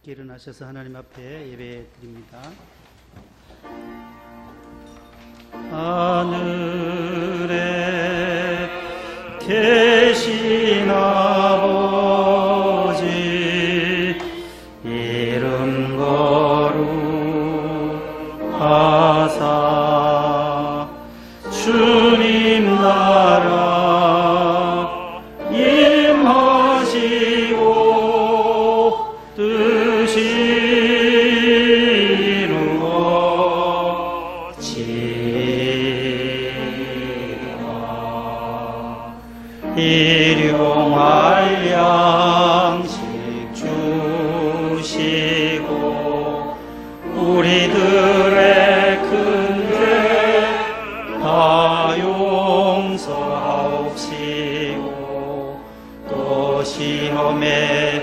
함께 일어나셔서 하나님 앞에 예배 드립니다. 하늘에 계신 아버지 이름 거룩하사 주님 나라 임하시고 뜻이 이루어지리라. 일용할 양식 주시고 우리들의 큰 죄 다 용서하옵시고 또 시험에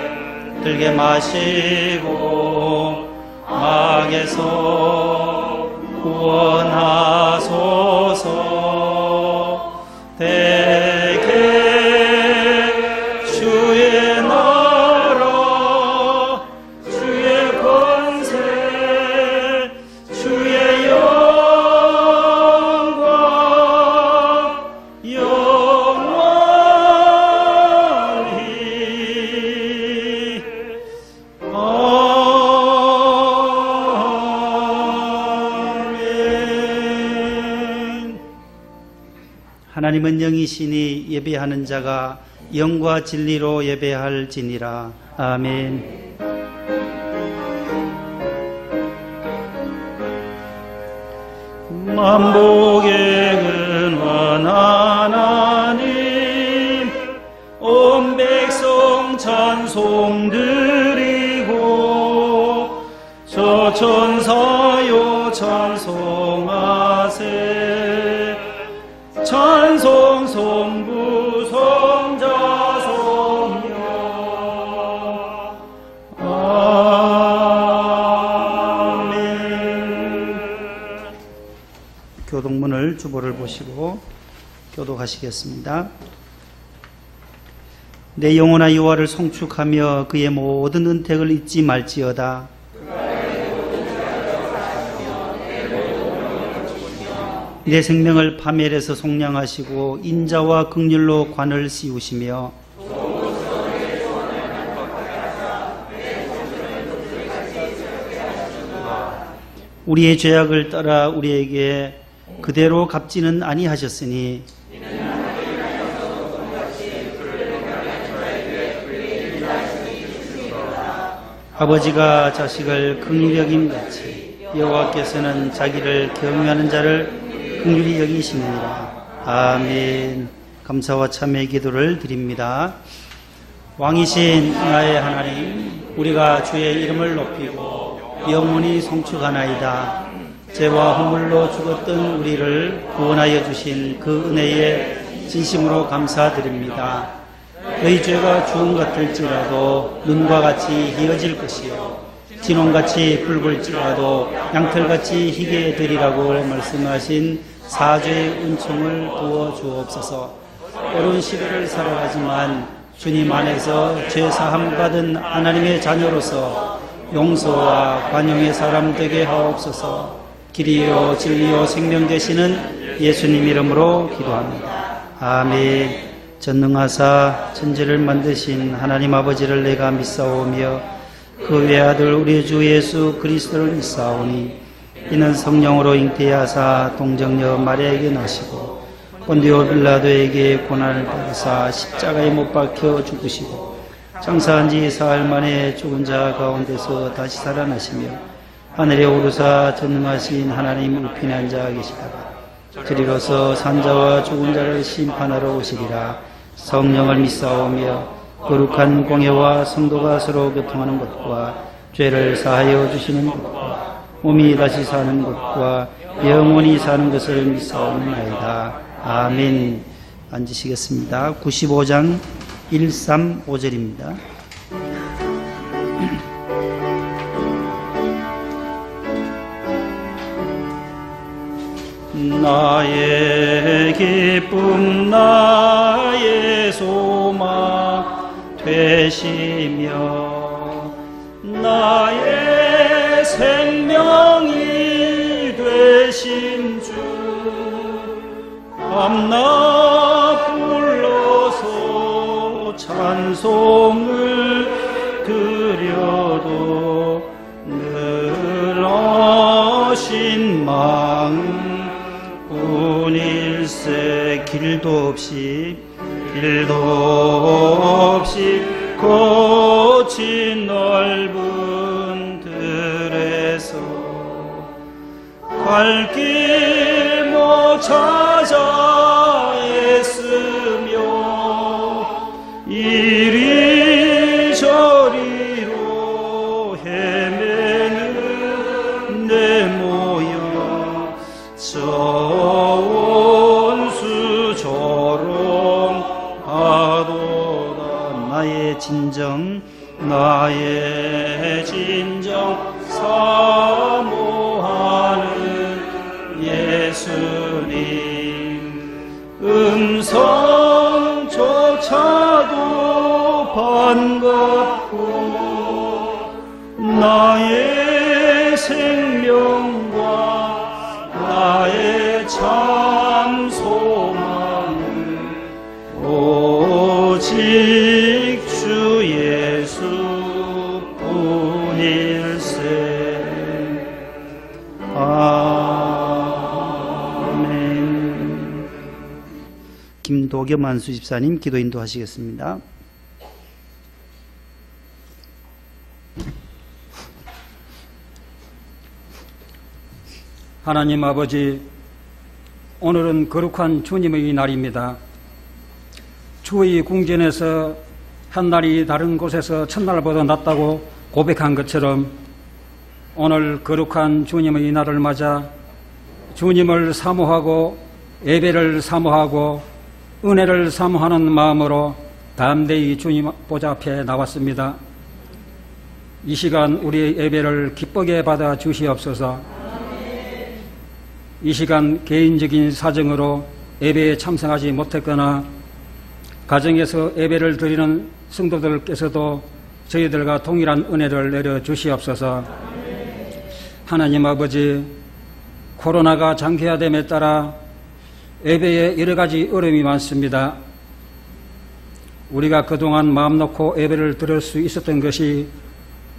들게 마시고 악에서 구원하소서. 대개 주의 나라 주의 권세 주의 영광 영원히 아멘. 하나님은 영이시니 예배하는 자가 영과 진리로 예배할지니라. 아멘. 만복의 근원한 하나님 온 백성 찬송 드리고 저 천사요 찬송하세. 찬송 성부 성자 성령 아멘. 교독문을 주보를 보시고 교독하시겠습니다. 내 영혼아 여호와를 송축하며 그의 모든 은택을 잊지 말지어다. 내 생명을 파멸해서 속량하시고 인자와 긍휼로 관을 씌우시며 우리의 죄악을 따라 우리에게 그대로 갚지는 아니하셨으니 아버지가 자식을 긍휼히 여김같이 여호와께서는 자기를 경외하는 자를 긍휼히 여기시느니라. 아멘. 감사와 참회의 기도를 드립니다. 왕이신 나의 하나님, 우리가 주의 이름을 높이고 영원히 송축하나이다. 죄와 허물로 죽었던 우리를 구원하여 주신 그 은혜에 진심으로 감사드립니다. 너희 죄가 주홍 같을지라도 눈과 같이 희어질 것이요 진홍같이 붉을지라도 양털같이 희게 되리라고 말씀하신 사죄의 은총을 부어 주옵소서. 어려운 시대를 살아가지만 주님 안에서 죄사함 받은 하나님의 자녀로서 용서와 관용의 사람 되게 하옵소서. 길이요 진리요 생명 되시는 예수님 이름으로 기도합니다. 아멘. 전능하사 천지를 만드신 하나님 아버지를 내가 믿사오며 그 외아들 우리 주 예수 그리스도를 믿사오니 이는 성령으로 잉태하사 동정녀 마리아에게 나시고 본디오 빌라도에게 고난을 받으사 십자가에 못 박혀 죽으시고 장사한 지 사흘 만에 죽은 자 가운데서 다시 살아나시며 하늘에 오르사 전능하신 하나님 우편에 앉아 계시다가 저리로서 산자와 죽은 자를 심판하러 오시리라. 성령을 믿사오며 거룩한 공예와 성도가 서로 교통하는 것과 죄를 사하여 주시는 것과 몸이 다시 사는 것과 영원히 사는 것을 믿사옵나이다. 아멘. 앉으시겠습니다. 95장 1, 3, 5절입니다. 나의 기쁨 나의 소망 되시며 나의 생명이 되신 주 밤낮 불러서 찬송을 드려도 늘 하신 마음뿐일세. 길도 없이 거친 넓은 들에서 갈 길 못 찾아 애쓰며 이리저리로 헤매는 내 모양 저 원수처럼 하도다. 나의 진정 사모하는 예수님 음성조차도 반갑고 나의 생명과 나의 참 소망은 오직 주 예수뿐일세. 아멘. 김도겸 안수집사님 기도 인도하시겠습니다. 하나님 아버지, 오늘은 거룩한 주님의 날입니다. 주의 궁전에서 한날이 다른 곳에서 첫날보다 낫다고 고백한 것처럼 오늘 거룩한 주님의 날을 맞아 주님을 사모하고 예배를 사모하고 은혜를 사모하는 마음으로 담대히 주님 보좌 앞에 나왔습니다. 이 시간 우리의 예배를 기쁘게 받아 주시옵소서. 이 시간 개인적인 사정으로 예배에 참석하지 못했거나 가정에서 예배를 드리는 성도들께서도 저희들과 동일한 은혜를 내려 주시옵소서. 하나님 아버지, 코로나가 장기화됨에 따라 예배에 여러 가지 어려움이 많습니다. 우리가 그동안 마음 놓고 예배를 드릴 수 있었던 것이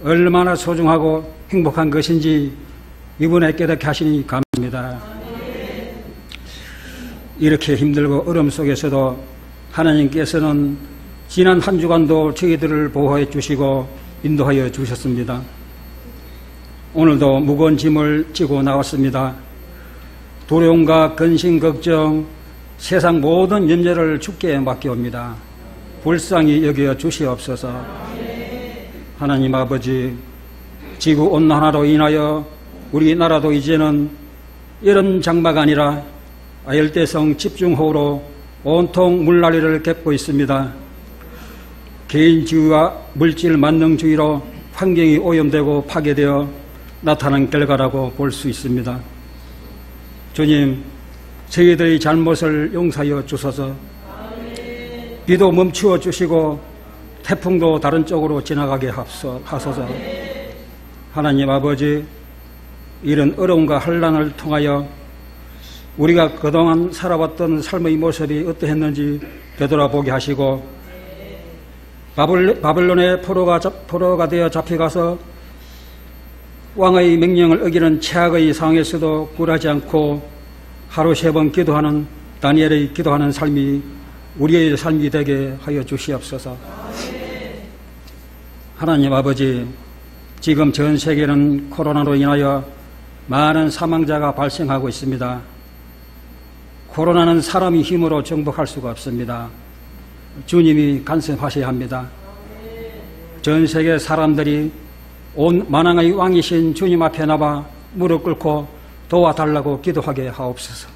얼마나 소중하고 행복한 것인지 이번에 깨닫게 하시니 감사합니다. 이렇게 힘들고 어려움 속에서도 하나님께서는 지난 한 주간도 저희들을 보호해 주시고 인도하여 주셨습니다. 오늘도 무거운 짐을 지고 나왔습니다. 두려움과 근심, 걱정, 세상 모든 염려를 주께 맡겨옵니다. 불쌍히 여겨 주시옵소서. 하나님 아버지, 지구온난화로 인하여 우리나라도 이제는 여름 장마가 아니라 열대성 집중호우로 온통 물난리를 겹고 있습니다. 개인주의와 물질 만능주의로 환경이 오염되고 파괴되어 나타난 결과라고 볼 수 있습니다. 주님, 저희들의 잘못을 용서하여 주소서. 비도 멈추어 주시고 태풍도 다른 쪽으로 지나가게 하소서. 하나님 아버지, 이런 어려움과 환난을 통하여 우리가 그동안 살아왔던 삶의 모습이 어떠했는지 되돌아보게 하시고 바벨론의 포로가 되어 잡혀가서 왕의 명령을 어기는 최악의 상황에서도 굴하지 않고 하루 3번 기도하는 다니엘의 기도하는 삶이 우리의 삶이 되게 하여 주시옵소서. 하나님 아버지, 지금 전 세계는 코로나로 인하여 많은 사망자가 발생하고 있습니다. 코로나는 사람의 힘으로 정복할 수가 없습니다. 주님이 간섭하셔야 합니다. 전 세계 사람들이 온 만왕의 왕이신 주님 앞에 나와 무릎 꿇고 도와달라고 기도하게 하옵소서.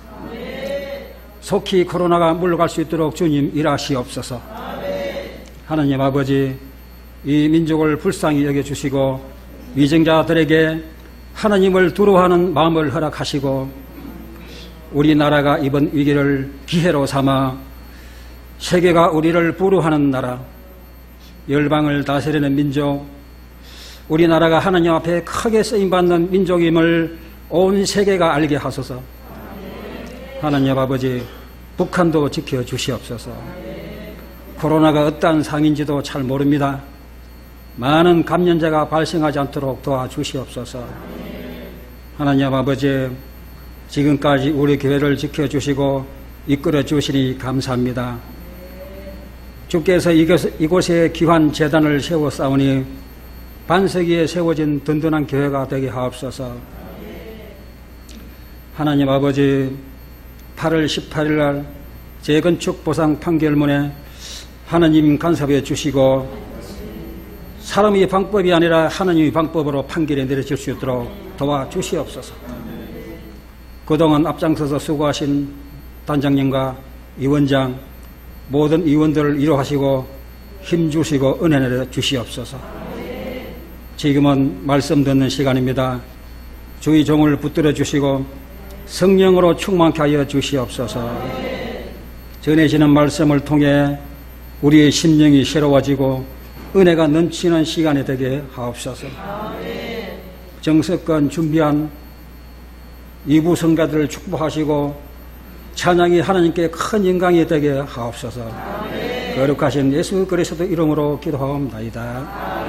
속히 코로나가 물러갈 수 있도록 주님 일하시옵소서. 하나님 아버지, 이 민족을 불쌍히 여겨주시고 위정자들에게 하나님을 두려워하는 마음을 허락하시고 우리나라가 이번 위기를 기회로 삼아 세계가 우리를 부러워하는 나라, 열방을 다스리는 민족, 우리나라가 하나님 앞에 크게 쓰임받는 민족임을 온 세계가 알게 하소서. 하나님 아버지, 북한도 지켜주시옵소서. 코로나가 어떠한 상인지도 잘 모릅니다. 많은 감염자가 발생하지 않도록 도와주시옵소서. 하나님 아버지, 지금까지 우리 교회를 지켜주시고 이끌어 주시니 감사합니다. 주께서 이곳에 귀한 재단을 세워 싸우니 반세기에 세워진 든든한 교회가 되게 하옵소서. 하나님 아버지, 8월 18일 날 재건축 보상 판결문에 하나님 간섭해 주시고 사람의 방법이 아니라 하나님의 방법으로 판결이 내려질 수 있도록 도와주시옵소서. 그동안 앞장서서 수고하신 단장님과 위원장, 모든 위원들을 위로하시고 힘주시고 은혜 내려 주시옵소서. 지금은 말씀 듣는 시간입니다. 주의 종을 붙들어 주시고 성령으로 충만케 하여 주시옵소서. 전해지는 말씀을 통해 우리의 심령이 새로워지고 은혜가 넘치는 시간이 되게 하옵소서. 정석권 준비한 이부 성가들을 축복하시고 찬양이 하나님께 큰 영광이 되게 하옵소서. 거룩하신 예수 그리스도 이름으로 기도하옵나이다.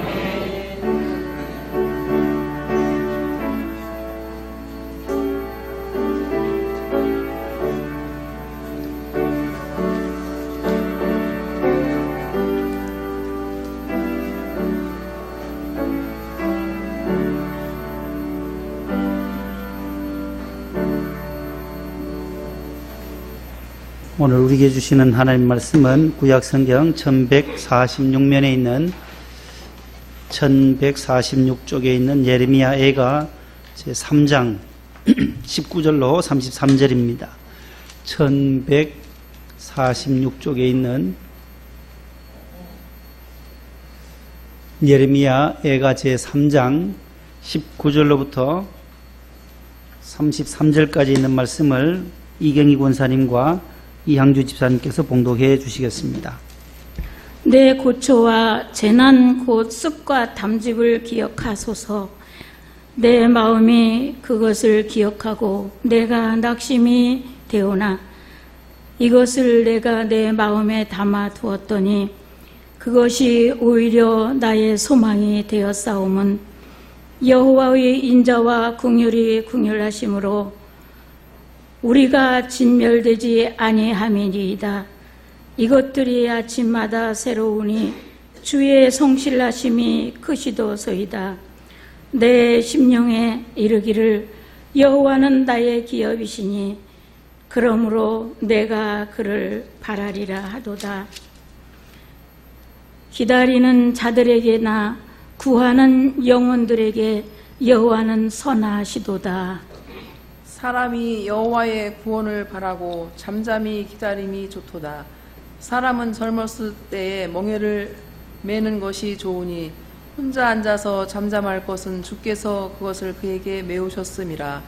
오늘 우리에게 주시는 하나님 말씀은 구약성경 1146면에 있는 1146쪽에 있는 예레미야 애가 제3장 19절로 33절입니다. 1146쪽에 있는 예레미야 애가 제3장 19절로부터 33절까지 있는 말씀을 이경희 권사님과 이항주 집사님께서 봉독해 주시겠습니다. 내 고초와 재난 곧 습과 담즙을 기억하소서. 내 마음이 그것을 기억하고 내가 낙심이 되오나 이것을 내가 내 마음에 담아 두었더니 그것이 오히려 나의 소망이 되었사오면 여호와의 인자와 긍휼이 긍휼하심으로 우리가 진멸되지 아니함이니이다. 이것들이 아침마다 새로우니 주의 성실하심이 크시도소이다. 내 심령에 이르기를 여호와는 나의 기업이시니 그러므로 내가 그를 바라리라 하도다. 기다리는 자들에게나 구하는 영혼들에게 여호와는 선하시도다. 사람이 여호와의 구원을 바라고 잠잠히 기다림이 좋도다. 사람은 젊었을 때에 멍에를 매는 것이 좋으니 혼자 앉아서 잠잠할 것은 주께서 그것을 그에게 메우셨음이라.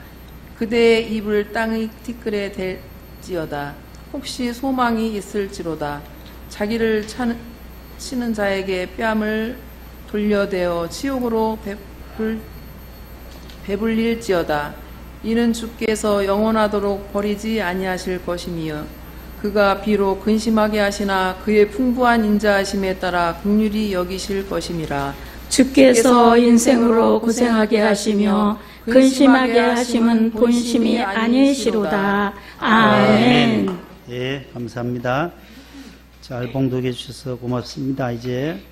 그대의 입을 땅의 티끌에 댈지어다. 혹시 소망이 있을지로다. 자기를 치는 자에게 뺨을 돌려대어 지옥으로 배불릴지어다. 이는 주께서 영원하도록 버리지 아니하실 것이며 그가 비록 근심하게 하시나 그의 풍부한 인자하심에 따라 긍휼히 여기실 것임이라. 주께서 인생으로 고생하게 하시며 근심하게 하심은 본심이 아니시로다. 아멘. 예, 감사합니다. 잘 봉독해 주셔서 고맙습니다. 이제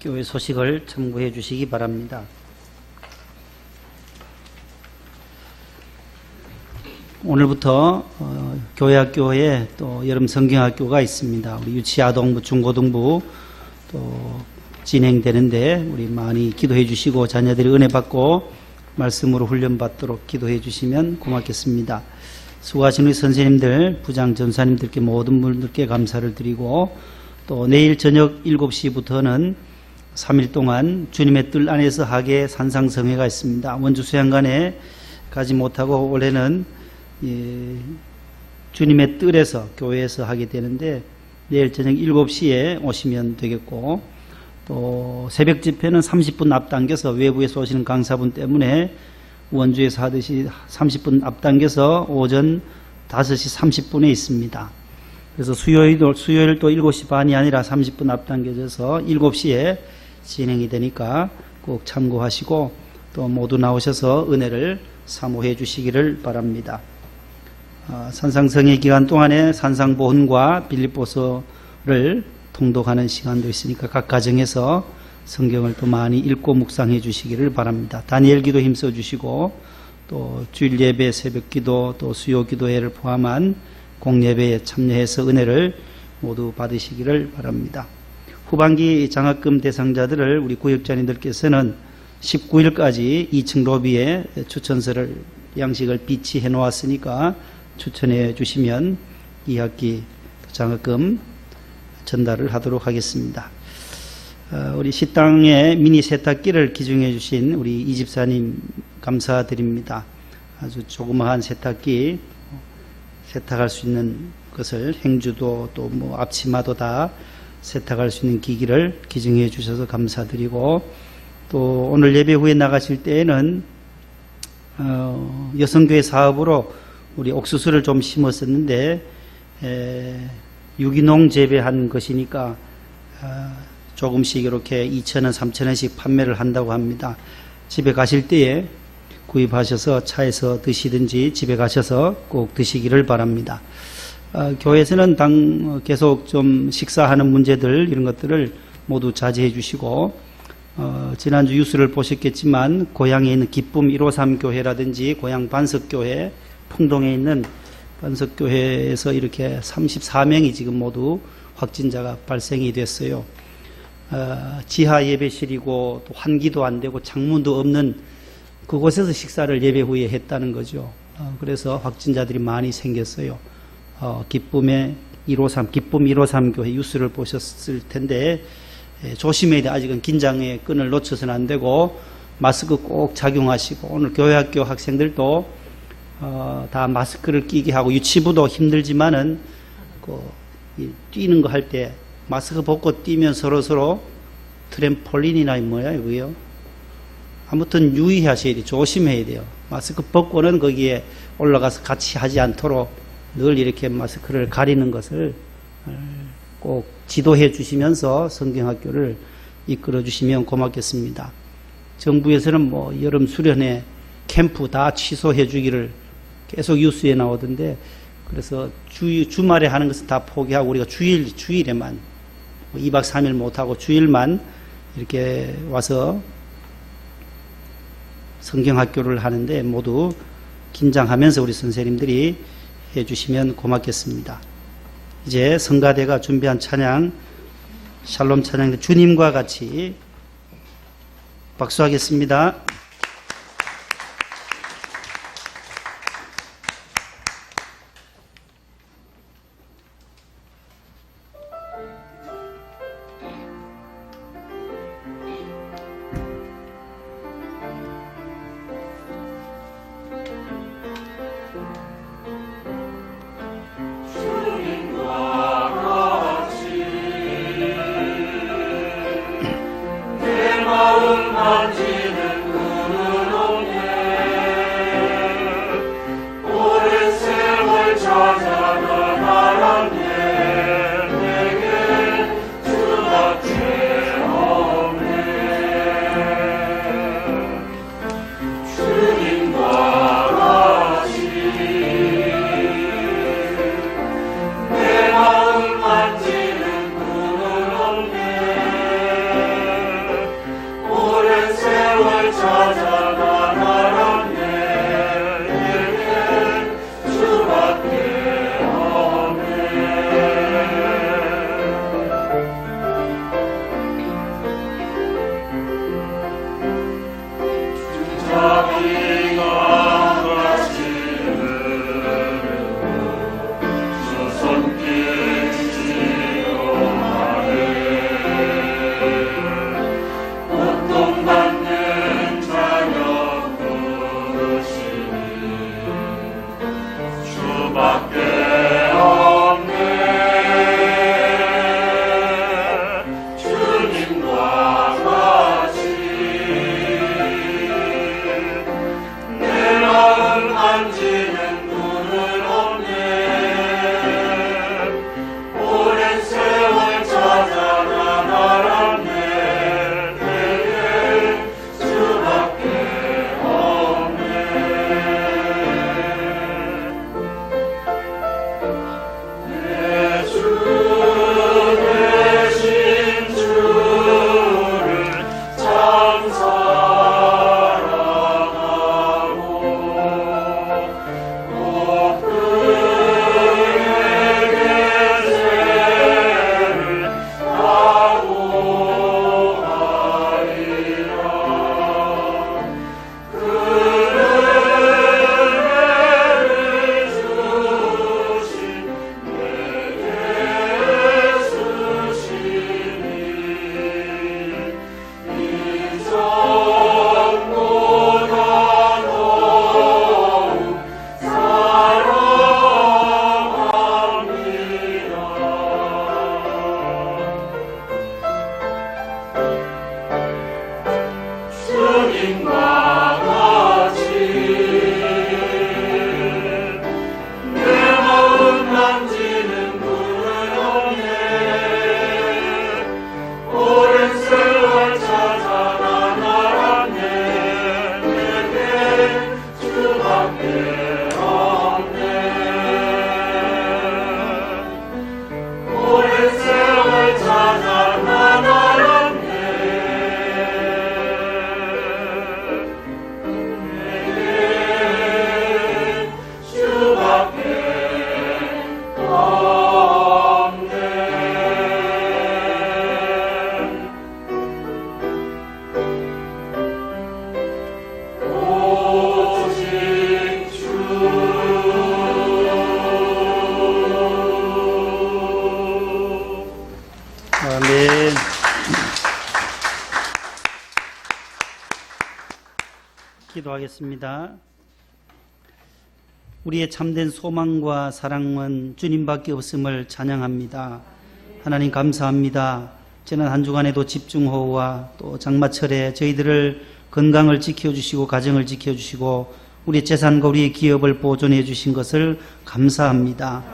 교회 소식을 참고해 주시기 바랍니다. 오늘부터 교회학교에 또 여름 성경학교가 있습니다. 우리 유치아동부, 중고등부 또 진행되는데 우리 많이 기도해 주시고 자녀들이 은혜 받고 말씀으로 훈련받도록 기도해 주시면 고맙겠습니다. 수고하신 우리 선생님들, 부장 전사님들께 모든 분들께 감사를 드리고 또 내일 저녁 7시부터는 3일 동안 주님의 뜰 안에서 하계 산상성회가 있습니다. 원주 수양관에 가지 못하고 올해는 주님의 뜰에서 교회에서 하게 되는데 내일 저녁 7시에 오시면 되겠고 또 새벽 집회는 30분 앞당겨서 외부에서 오시는 강사분 때문에 원주에서 하듯이 30분 앞당겨서 오전 5시 30분에 있습니다. 그래서 수요일도 7시 반이 아니라 30분 앞당겨져서 7시에 진행이 되니까 꼭 참고하시고 또 모두 나오셔서 은혜를 사모해 주시기를 바랍니다. 산상성의 기간 동안에 산상보훈과 빌립보서를 통독하는 시간도 있으니까 각 가정에서 성경을 또 많이 읽고 묵상해 주시기를 바랍니다. 다니엘 기도 힘써 주시고 또 주일 예배, 새벽 기도, 또 수요 기도회를 포함한 공예배에 참여해서 은혜를 모두 받으시기를 바랍니다. 후반기 장학금 대상자들을 우리 구역장님들께서는 19일까지 2층 로비에 추천서를 양식을 비치해 놓았으니까 추천해 주시면 2학기 장학금 전달을 하도록 하겠습니다. 우리 식당에 미니 세탁기를 기증해 주신 우리 이 집사님 감사드립니다. 아주 조그마한 세탁기, 세탁할 수 있는 것을 행주도 또 뭐 앞치마도 다 세탁할 수 있는 기기를 기증해 주셔서 감사드리고, 또 오늘 예배 후에 나가실 때에는 여성교회 사업으로 우리 옥수수를 좀 심었었는데 유기농 재배한 것이니까 조금씩 이렇게 2,000원, 3,000원씩 판매를 한다고 합니다. 집에 가실 때에 구입하셔서 차에서 드시든지 집에 가셔서 꼭 드시기를 바랍니다. 교회에서는 계속 좀 식사하는 문제들 이런 것들을 모두 자제해 주시고, 지난주 뉴스를 보셨겠지만 고향에 있는 기쁨 153 교회라든지 고향 반석교회, 풍동에 있는 반석교회에서 이렇게 34명이 지금 모두 확진자가 발생이 됐어요. 지하 예배실이고 또 환기도 안 되고 창문도 없는 그곳에서 식사를 예배 후에 했다는 거죠. 그래서 확진자들이 많이 생겼어요. 기쁨 153 교회 뉴스를 보셨을 텐데 조심해야 돼. 아직은 긴장의 끈을 놓쳐서는 안 되고 마스크 꼭 착용하시고, 오늘 교회학교 학생들도 다 마스크를 끼게 하고, 유치부도 힘들지만은 뛰는 거 할 때 마스크 벗고 뛰면 서로 트램폴린이나 뭐야 이거요. 아무튼 유의하셔야 돼요. 조심해야 돼요. 마스크 벗고는 거기에 올라가서 같이 하지 않도록 늘 이렇게 마스크를 가리는 것을 꼭 지도해 주시면서 성경학교를 이끌어 주시면 고맙겠습니다. 정부에서는 뭐 여름 수련회 캠프 다 취소해 주기를 계속 뉴스에 나오던데, 그래서 주말에 하는 것은 다 포기하고 우리가 주일에만 2박 3일 못하고 주일만 이렇게 와서 성경학교를 하는데 모두 긴장하면서 우리 선생님들이 해주시면 고맙겠습니다. 이제 성가대가 준비한 찬양, 샬롬 찬양, 주님과 같이 박수하겠습니다. 고통받는 자녀 기도하겠습니다. 우리의 참된 소망과 사랑은 주님밖에 없음을 찬양합니다. 하나님 감사합니다. 지난 한 주간에도 집중호우와 또 장마철에 저희들을 건강을 지켜주시고 가정을 지켜주시고 우리의 재산과 우리의 기업을 보존해 주신 것을 감사합니다.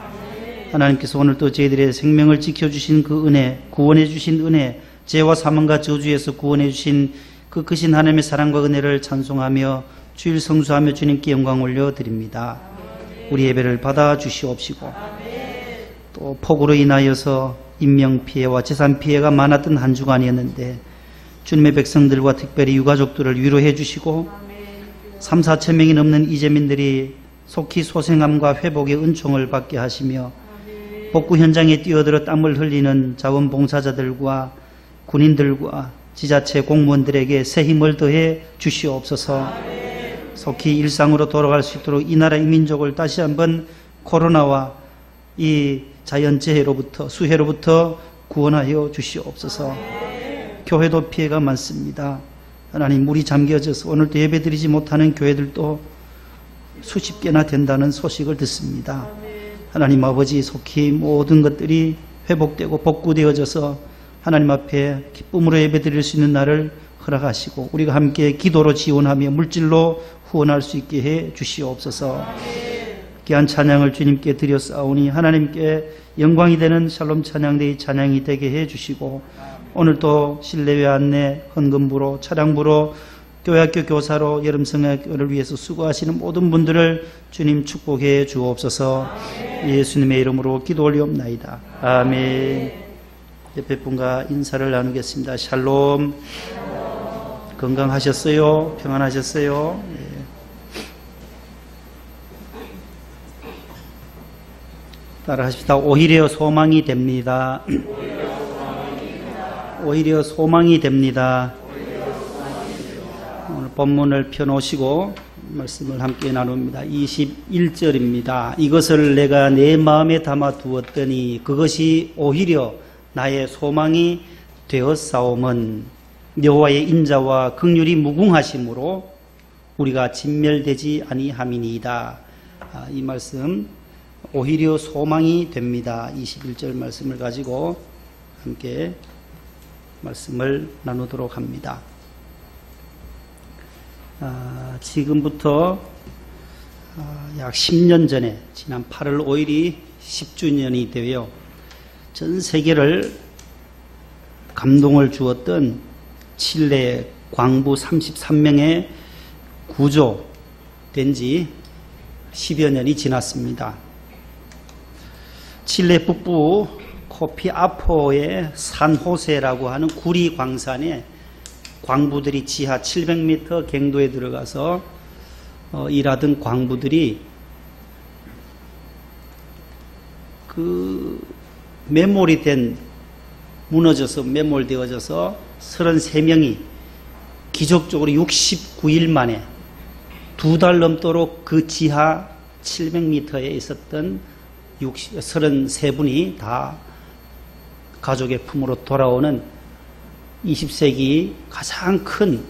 하나님께서 오늘 또 저희들의 생명을 지켜주신 그 은혜, 구원해 주신 은혜, 죄와 사망과 저주에서 구원해 주신 그 크신 하나님의 사랑과 은혜를 찬송하며 주일 성수하며 주님께 영광 올려드립니다. 우리 예배를 받아 주시옵시고 또 폭우로 인하여서 인명피해와 재산피해가 많았던 한 주간이었는데 주님의 백성들과 특별히 유가족들을 위로해 주시고 3, 4천 명이 넘는 이재민들이 속히 소생함과 회복의 은총을 받게 하시며 복구 현장에 뛰어들어 땀을 흘리는 자원봉사자들과 군인들과 지자체 공무원들에게 새 힘을 더해 주시옵소서. 속히 일상으로 돌아갈 수 있도록 이 나라 이 민족을 다시 한번 코로나와 이 자연재해로부터 수해로부터 구원하여 주시옵소서. 교회도 피해가 많습니다. 하나님, 물이 잠겨져서 오늘도 예배드리지 못하는 교회들도 수십 개나 된다는 소식을 듣습니다. 하나님 아버지, 속히 모든 것들이 회복되고 복구되어져서 하나님 앞에 기쁨으로 예배드릴 수 있는 날을 허락하시고 우리가 함께 기도로 지원하며 물질로 후원할 수 있게 해 주시옵소서. 귀한 찬양을 주님께 드렸사오니 하나님께 영광이 되는 샬롬 찬양대의 찬양이 되게 해 주시고 오늘도 실내외 안내 헌금부로 차량부로 교회학교 교사로 여름성학교를 위해서 수고하시는 모든 분들을 주님 축복해 주옵소서. 예수님의 이름으로 기도 올리옵나이다. 아멘. 옆에 분과 인사를 나누겠습니다. 샬롬. 건강하셨어요? 평안하셨어요? 예. 따라하십시다. 오히려 소망이 됩니다. 오히려 소망이 됩니다. 오늘 본문을 펴놓으시고 말씀을 함께 나눕니다. 21절입니다. 이것을 내가 내 마음에 담아 두었더니 그것이 오히려 나의 소망이 되었사오면 여호와의 인자와 긍휼이 무궁하심으로 우리가 진멸되지 아니함이니이다. 이 말씀 오히려 소망이 됩니다. 21절 말씀을 가지고 함께 말씀을 나누도록 합니다. 지금부터 약 10년 전에 지난 8월 5일이 10주년이 되어 전 세계를 감동을 주었던 칠레 광부 33명의 구조된 지 10여 년이 지났습니다. 칠레 북부 코피아포의 산호세라고 하는 구리 광산에 광부들이 지하 700m 갱도에 들어가서 일하던 광부들이 그 매몰이 된 무너져서 매몰되어져서 33명이 기적적으로 69일 만에 2달 넘도록 그 지하 700m에 있었던 33분이 다 가족의 품으로 돌아오는 20세기 가장 큰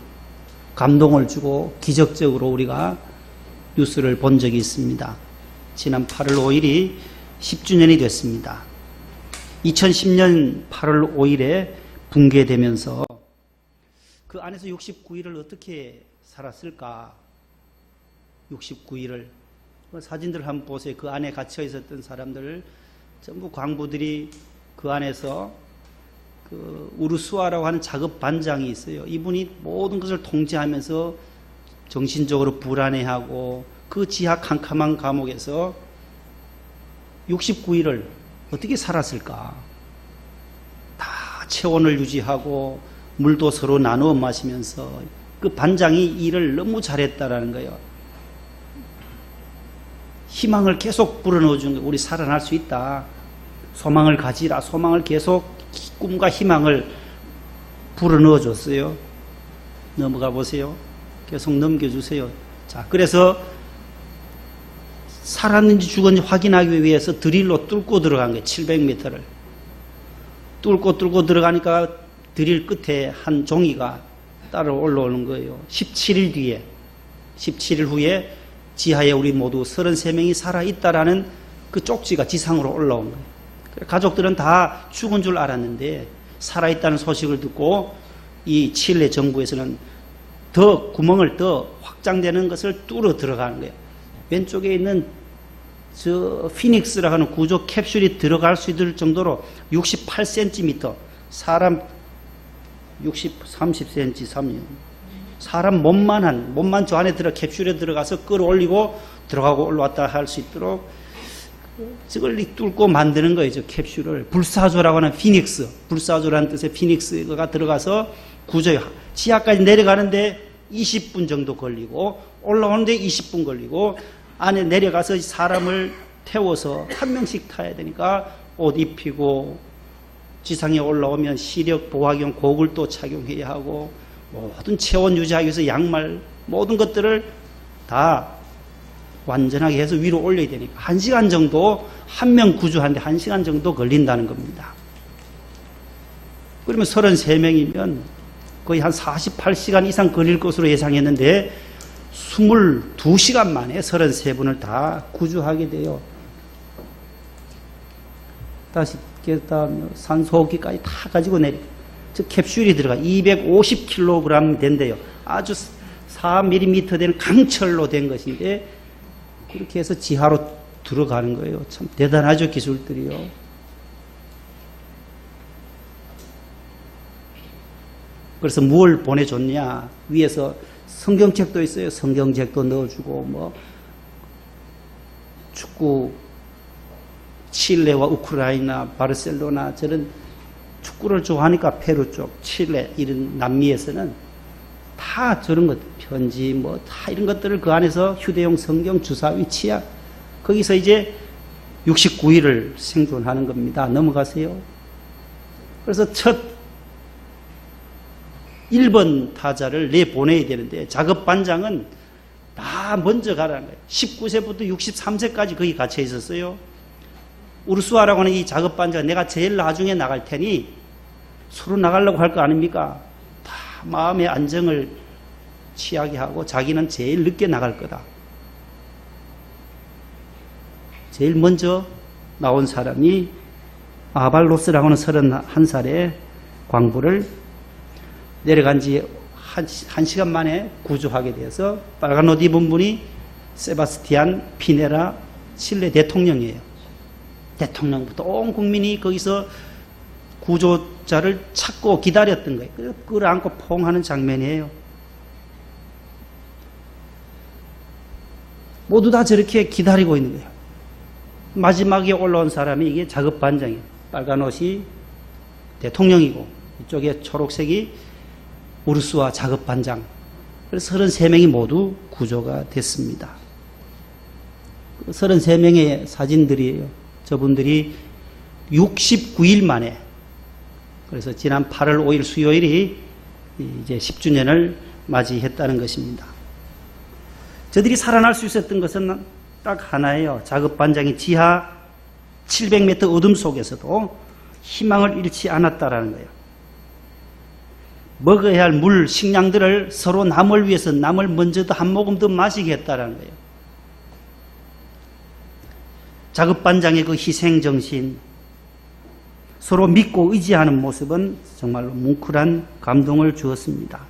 감동을 주고 기적적으로 우리가 뉴스를 본 적이 있습니다. 지난 8월 5일이 10주년이 됐습니다. 2010년 8월 5일에 붕괴되면서 그 안에서 69일을 어떻게 살았을까? 69일을 사진들 한번 보세요. 그 안에 갇혀 있었던 사람들 전부 광부들이 그 안에서 그 우르수아라고 하는 작업 반장이 있어요. 이분이 모든 것을 통제하면서 정신적으로 불안해하고 그 지하 캄캄한 감옥에서 69일을 어떻게 살았을까? 다 체온을 유지하고 물도 서로 나누어 마시면서 그 반장이 일을 너무 잘했다라는 거예요. 희망을 계속 불어넣어 준 거예요. 우리 살아날 수 있다. 소망을 가지라. 소망을 계속 꿈과 희망을 불어넣어 줬어요. 넘어가 보세요. 계속 넘겨주세요. 자, 그래서 살았는지 죽었는지 확인하기 위해서 드릴로 뚫고 들어간 거예요. 700m를. 뚫고 들어가니까 드릴 끝에 한 종이가 따라 올라오는 거예요. 17일 뒤에 17일 후에 지하에 우리 모두 33명이 살아있다라는 그 쪽지가 지상으로 올라온 거예요. 가족들은 다 죽은 줄 알았는데 살아있다는 소식을 듣고 이 칠레 정부에서는 더 구멍을 더 확장되는 것을 뚫어 들어가는 거예요. 왼쪽에 있는 저 피닉스라고 하는 구조 캡슐이 들어갈 수 있을 정도로 68cm, 사람 30cm, 사람 몸만 저 안에 캡슐에 들어가서 끌어올리고 들어가고 올라왔다 할 수 있도록 저걸 뚫고 만드는 거예요. 저 캡슐을. 불사조라고 하는 피닉스, 불사조라는 뜻의 피닉스가 들어가서 구조에 지하까지 내려가는데 20분 정도 걸리고 올라오는데 20분 걸리고 안에 내려가서 사람을 태워서 한 명씩 타야 되니까 옷 입히고 지상에 올라오면 시력 보호경 고글 또 착용해야 하고 모든 체온 유지하기 위해서 양말 모든 것들을 다 완전하게 해서 위로 올려야 되니까 1시간 정도 한 명 구조하는데 1시간 정도 걸린다는 겁니다. 그러면 33명이면 거의 한 48시간 이상 걸릴 것으로 예상했는데 22시간 만에 33분을 다 구조하게 돼요. 다시 산소호흡기까지 다 가지고 내려. 저 캡슐이 들어가 250kg 된대요. 아주 4mm 되는 강철로 된 것인데 그렇게 해서 지하로 들어가는 거예요. 참 대단하죠, 기술들이요. 그래서 뭘 보내줬냐? 위에서 성경책도 있어요. 성경책도 넣어주고, 뭐, 축구, 칠레와 우크라이나, 바르셀로나, 저런 축구를 좋아하니까 페루 쪽, 칠레, 이런 남미에서는 다 저런 것, 편지, 뭐, 다 이런 것들을 그 안에서 휴대용 성경 주사위 치약, 거기서 이제 69일을 생존하는 겁니다. 넘어가세요. 그래서 첫 1번 타자를 내보내야 되는데 작업반장은 다 먼저 가라는 거예요. 19세부터 63세까지 거기 갇혀 있었어요. 우르수아라고 하는 이 작업반장은 내가 제일 나중에 나갈 테니 서로 나가려고 할 거 아닙니까? 다 마음의 안정을 취하게 하고 자기는 제일 늦게 나갈 거다. 제일 먼저 나온 사람이 아발로스라고 하는 31살의 광부를 내려간 지 한 시간 만에 구조하게 되어서 빨간 옷 입은 분이 세바스티안 피네라 칠레 대통령이에요. 대통령부터 온 국민이 거기서 구조자를 찾고 기다렸던 거예요. 끌어안고 포옹하는 장면이에요. 모두 다 저렇게 기다리고 있는 거예요. 마지막에 올라온 사람이 이게 작업반장이에요. 빨간 옷이 대통령이고 이쪽에 초록색이 우르수아 작업반장. 그래서 33명이 모두 구조가 됐습니다. 33명의 사진들이에요. 저분들이 69일 만에, 그래서 지난 8월 5일 수요일이 이제 10주년을 맞이했다는 것입니다. 저들이 살아날 수 있었던 것은 딱 하나예요. 작업반장이 지하 700m 어둠 속에서도 희망을 잃지 않았다라는 거예요. 먹어야 할 물, 식량들을 서로 남을 위해서 남을 먼저 더 한 모금 더 마시게 했다라는 거예요. 작업반장의 그 희생정신, 서로 믿고 의지하는 모습은 정말로 뭉클한 감동을 주었습니다.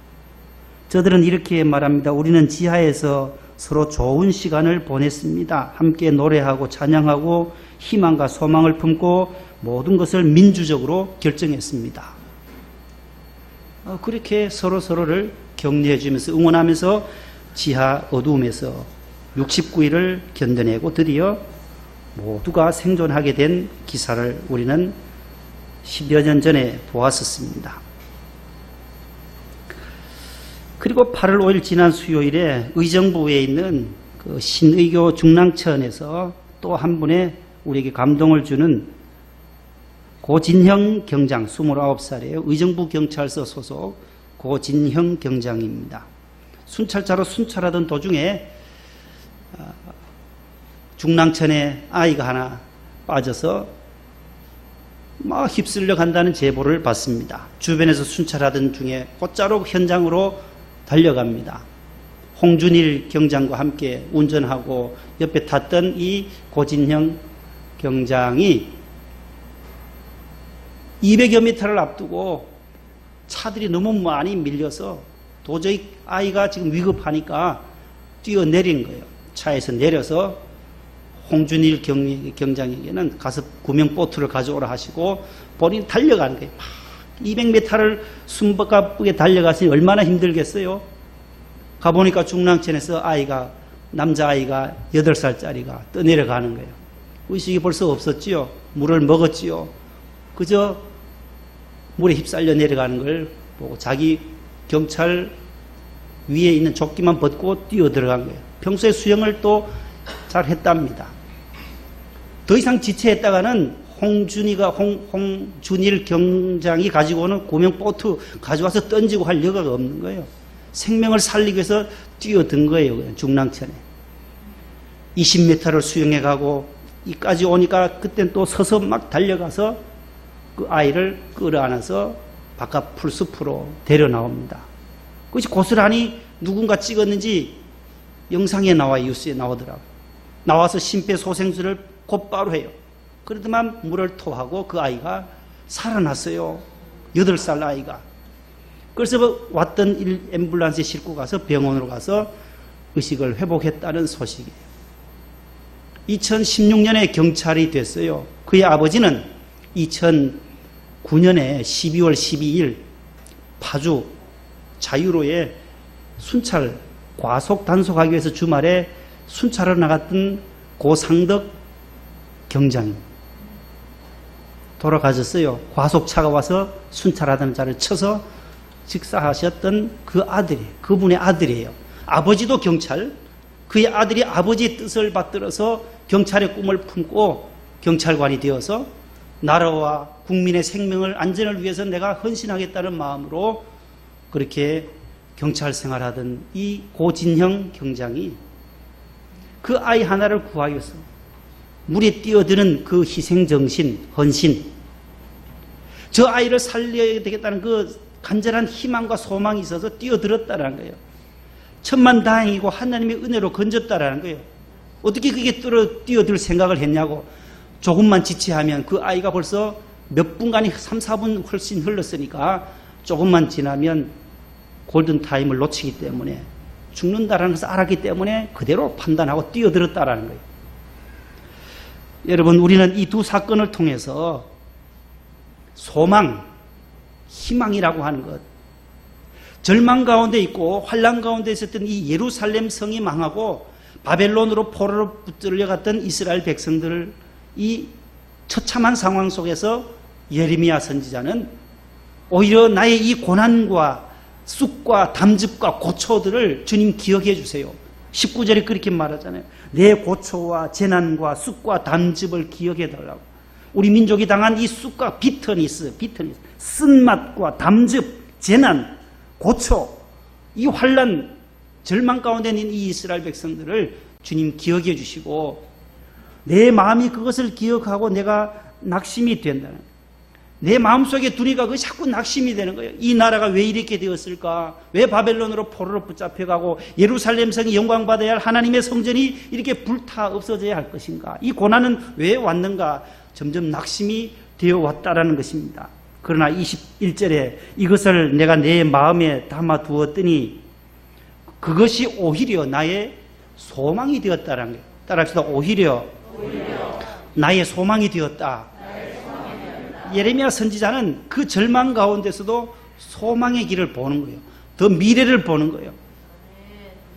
저들은 이렇게 말합니다. 우리는 지하에서 서로 좋은 시간을 보냈습니다. 함께 노래하고 찬양하고 희망과 소망을 품고 모든 것을 민주적으로 결정했습니다. 그렇게 서로를 격려해 주면서 응원하면서 지하 어두움에서 69일을 견뎌내고 드디어 모두가 생존하게 된 기사를 우리는 10여 년 전에 보았었습니다. 그리고 8월 5일 지난 수요일에 의정부에 있는 그 신의교 중랑천에서 또 한 분의 우리에게 감동을 주는 고진형 경장, 29살이에요. 의정부 경찰서 소속 고진형 경장입니다. 순찰차로 순찰하던 도중에 중랑천에 아이가 하나 빠져서 막 휩쓸려 간다는 제보를 받습니다. 주변에서 순찰하던 중에 곧자로 현장으로 달려갑니다. 홍준일 경장과 함께 운전하고 옆에 탔던 이 고진형 경장이 200여 미터를 앞두고 차들이 너무 많이 밀려서 도저히 아이가 지금 위급하니까 뛰어내린 거예요. 차에서 내려서 홍준일 경장에게는 가서 구명보트를 가져오라 하시고 본인이 달려가는 거예요. 200m를 숨바쁘게 달려갔으니 얼마나 힘들겠어요. 가보니까 중랑천에서 남자아이가 8살짜리가 떠내려가는 거예요. 의식이 벌써 없었지요. 물을 먹었지요. 그저 물에 휩쓸려 내려가는 걸 보고 자기 경찰 위에 있는 조끼만 벗고 뛰어 들어간 거예요. 평소에 수영을 또 잘 했답니다. 더 이상 지체했다가는 홍준일 경장이 가지고 오는 구명보트 가져와서 던지고 할 여가가 없는 거예요. 생명을 살리기 위해서 뛰어든 거예요. 그냥 중랑천에. 20m를 수영해 가고 이까지 오니까 그땐 또 서서 막 달려가서 그 아이를 끌어안아서 바깥 풀숲으로 데려 나옵니다. 그것이 고스란히 누군가 찍었는지 영상에 뉴스에 나오더라고요. 나와서 심폐소생술을 곧바로 해요. 그러더만 물을 토하고 그 아이가 살아났어요. 8살 아이가. 그래서 왔던 앰뷸런스에 싣고 가서 병원으로 가서 의식을 회복했다는 소식이에요. 2016년에 경찰이 됐어요. 그의 아버지는 2009년에 12월 12일 파주 자유로에 순찰 과속 단속하기 위해서 주말에 순찰을 나갔던 고상덕 경장이 돌아가셨어요. 과속차가 와서 순찰하던 자를 쳐서 직사하셨던 그분의 아들이에요. 아버지도 경찰, 그의 아들이 아버지의 뜻을 받들어서 경찰의 꿈을 품고 경찰관이 되어서 나라와 국민의 생명을 안전을 위해서 내가 헌신하겠다는 마음으로 그렇게 경찰 생활하던 이 고진형 경장이 그 아이 하나를 구하기 위해서 물에 뛰어드는 그 희생정신, 헌신, 저 아이를 살려야 되겠다는 그 간절한 희망과 소망이 있어서 뛰어들었다는 거예요. 천만다행이고 하나님의 은혜로 건졌다라는 거예요. 어떻게 그게 뛰어들 생각을 했냐고. 조금만 지체하면 그 아이가 벌써 몇 분간이 3, 4분 훨씬 흘렀으니까 조금만 지나면 골든타임을 놓치기 때문에 죽는다라는 것을 알았기 때문에 그대로 판단하고 뛰어들었다라는 거예요. 여러분, 우리는 이 두 사건을 통해서 소망, 희망이라고 하는 것, 절망 가운데 있고 환난 가운데 있었던 이 예루살렘 성이 망하고 바벨론으로 포로로 붙들려갔던 이스라엘 백성들을 이 처참한 상황 속에서 예레미야 선지자는 오히려 나의 이 고난과 쑥과 담즙과 고초들을 주님 기억해 주세요. 19절에 그렇게 말하잖아요. 내 고초와 재난과 쑥과 담즙을 기억해 달라고. 우리 민족이 당한 이 쑥과 비터니스, 쓴맛과 담즙, 재난, 고초, 이 환난, 절망 가운데 있는 이 이스라엘 백성들을 주님 기억해 주시고 내 마음이 그것을 기억하고 내가 낙심이 된다는 거예요. 내 마음속에 두니까 그것이 자꾸 낙심이 되는 거예요. 이 나라가 왜 이렇게 되었을까? 왜 바벨론으로 포로로 붙잡혀가고 예루살렘 성이 영광받아야 할 하나님의 성전이 이렇게 불타 없어져야 할 것인가? 이 고난은 왜 왔는가? 점점 낙심이 되어 왔다라는 것입니다. 그러나 21절에 이것을 내가 내 마음에 담아 두었더니 그것이 오히려 나의 소망이 되었다라는 거예요. 따라합시다. 오히려 나의 소망이 되었다. 예레미야 선지자는 그 절망 가운데서도 소망의 길을 보는 거예요. 더 미래를 보는 거예요.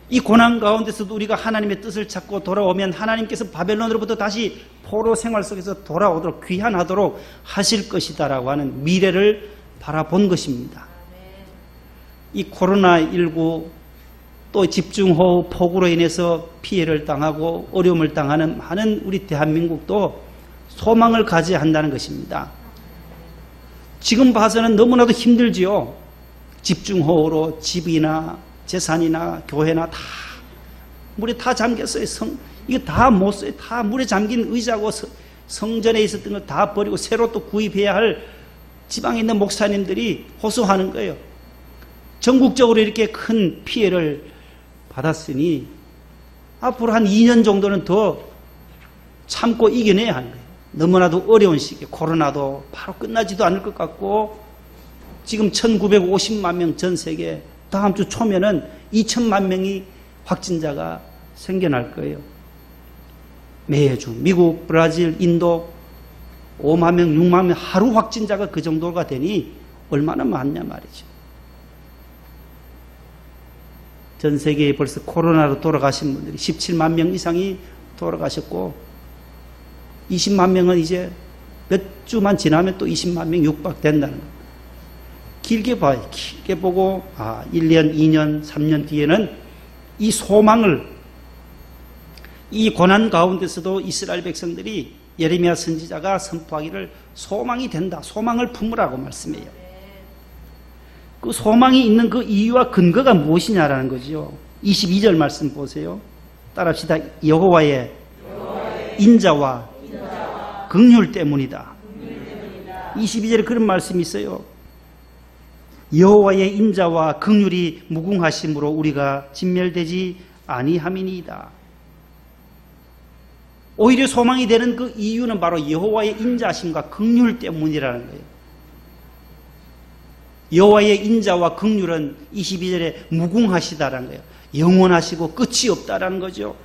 이 고난 가운데서도 우리가 하나님의 뜻을 찾고 돌아오면 하나님께서 바벨론으로부터 다시 포로 생활 속에서 돌아오도록 귀환하도록 하실 것이다라고 하는 미래를 바라본 것입니다. 이 코로나19 또 집중호우 폭우로 인해서 피해를 당하고 어려움을 당하는 많은 우리 대한민국도 소망을 가져야 한다는 것입니다. 지금 봐서는 너무나도 힘들지요. 집중호우로 집이나 재산이나 교회나 다 물에 다 잠겼어요. 이거 다 못 써요. 다 물에 잠긴 의자고 성전에 있었던 걸 다 버리고 새로 또 구입해야 할 지방에 있는 목사님들이 호소하는 거예요. 전국적으로 이렇게 큰 피해를 받았으니 앞으로 한 2년 정도는 더 참고 이겨내야 하는 거예요. 너무나도 어려운 시기에 코로나도 바로 끝나지도 않을 것 같고 지금 1950만 명 전 세계, 다음 주 초면은 2천만 명이 확진자가 생겨날 거예요. 매주 미국, 브라질, 인도 5만 명, 6만 명 하루 확진자가 그 정도가 되니 얼마나 많냐 말이죠. 전 세계에 벌써 코로나로 돌아가신 분들이 17만 명 이상이 돌아가셨고 20만 명은 이제 몇 주만 지나면 또 20만 명 육박된다는 거예요. 길게 봐요. 길게 보고 1년, 2년, 3년 뒤에는 이 소망을, 이 고난 가운데서도 이스라엘 백성들이 예레미야 선지자가 선포하기를 소망이 된다. 소망을 품으라고 말씀해요. 그 소망이 있는 그 이유와 근거가 무엇이냐라는 거죠. 22절 말씀 보세요. 따라합시다. 여호와의 인자와 긍휼 때문이다. 22절에 그런 말씀이 있어요. 여호와의 인자와 긍휼이 무궁하심으로 우리가 진멸되지 아니함이니이다. 오히려 소망이 되는 그 이유는 바로 여호와의 인자심과 긍휼 때문이라는 거예요. 여호와의 인자와 긍휼은 22절에 무궁하시다라는 거예요. 영원하시고 끝이 없다라는 거죠.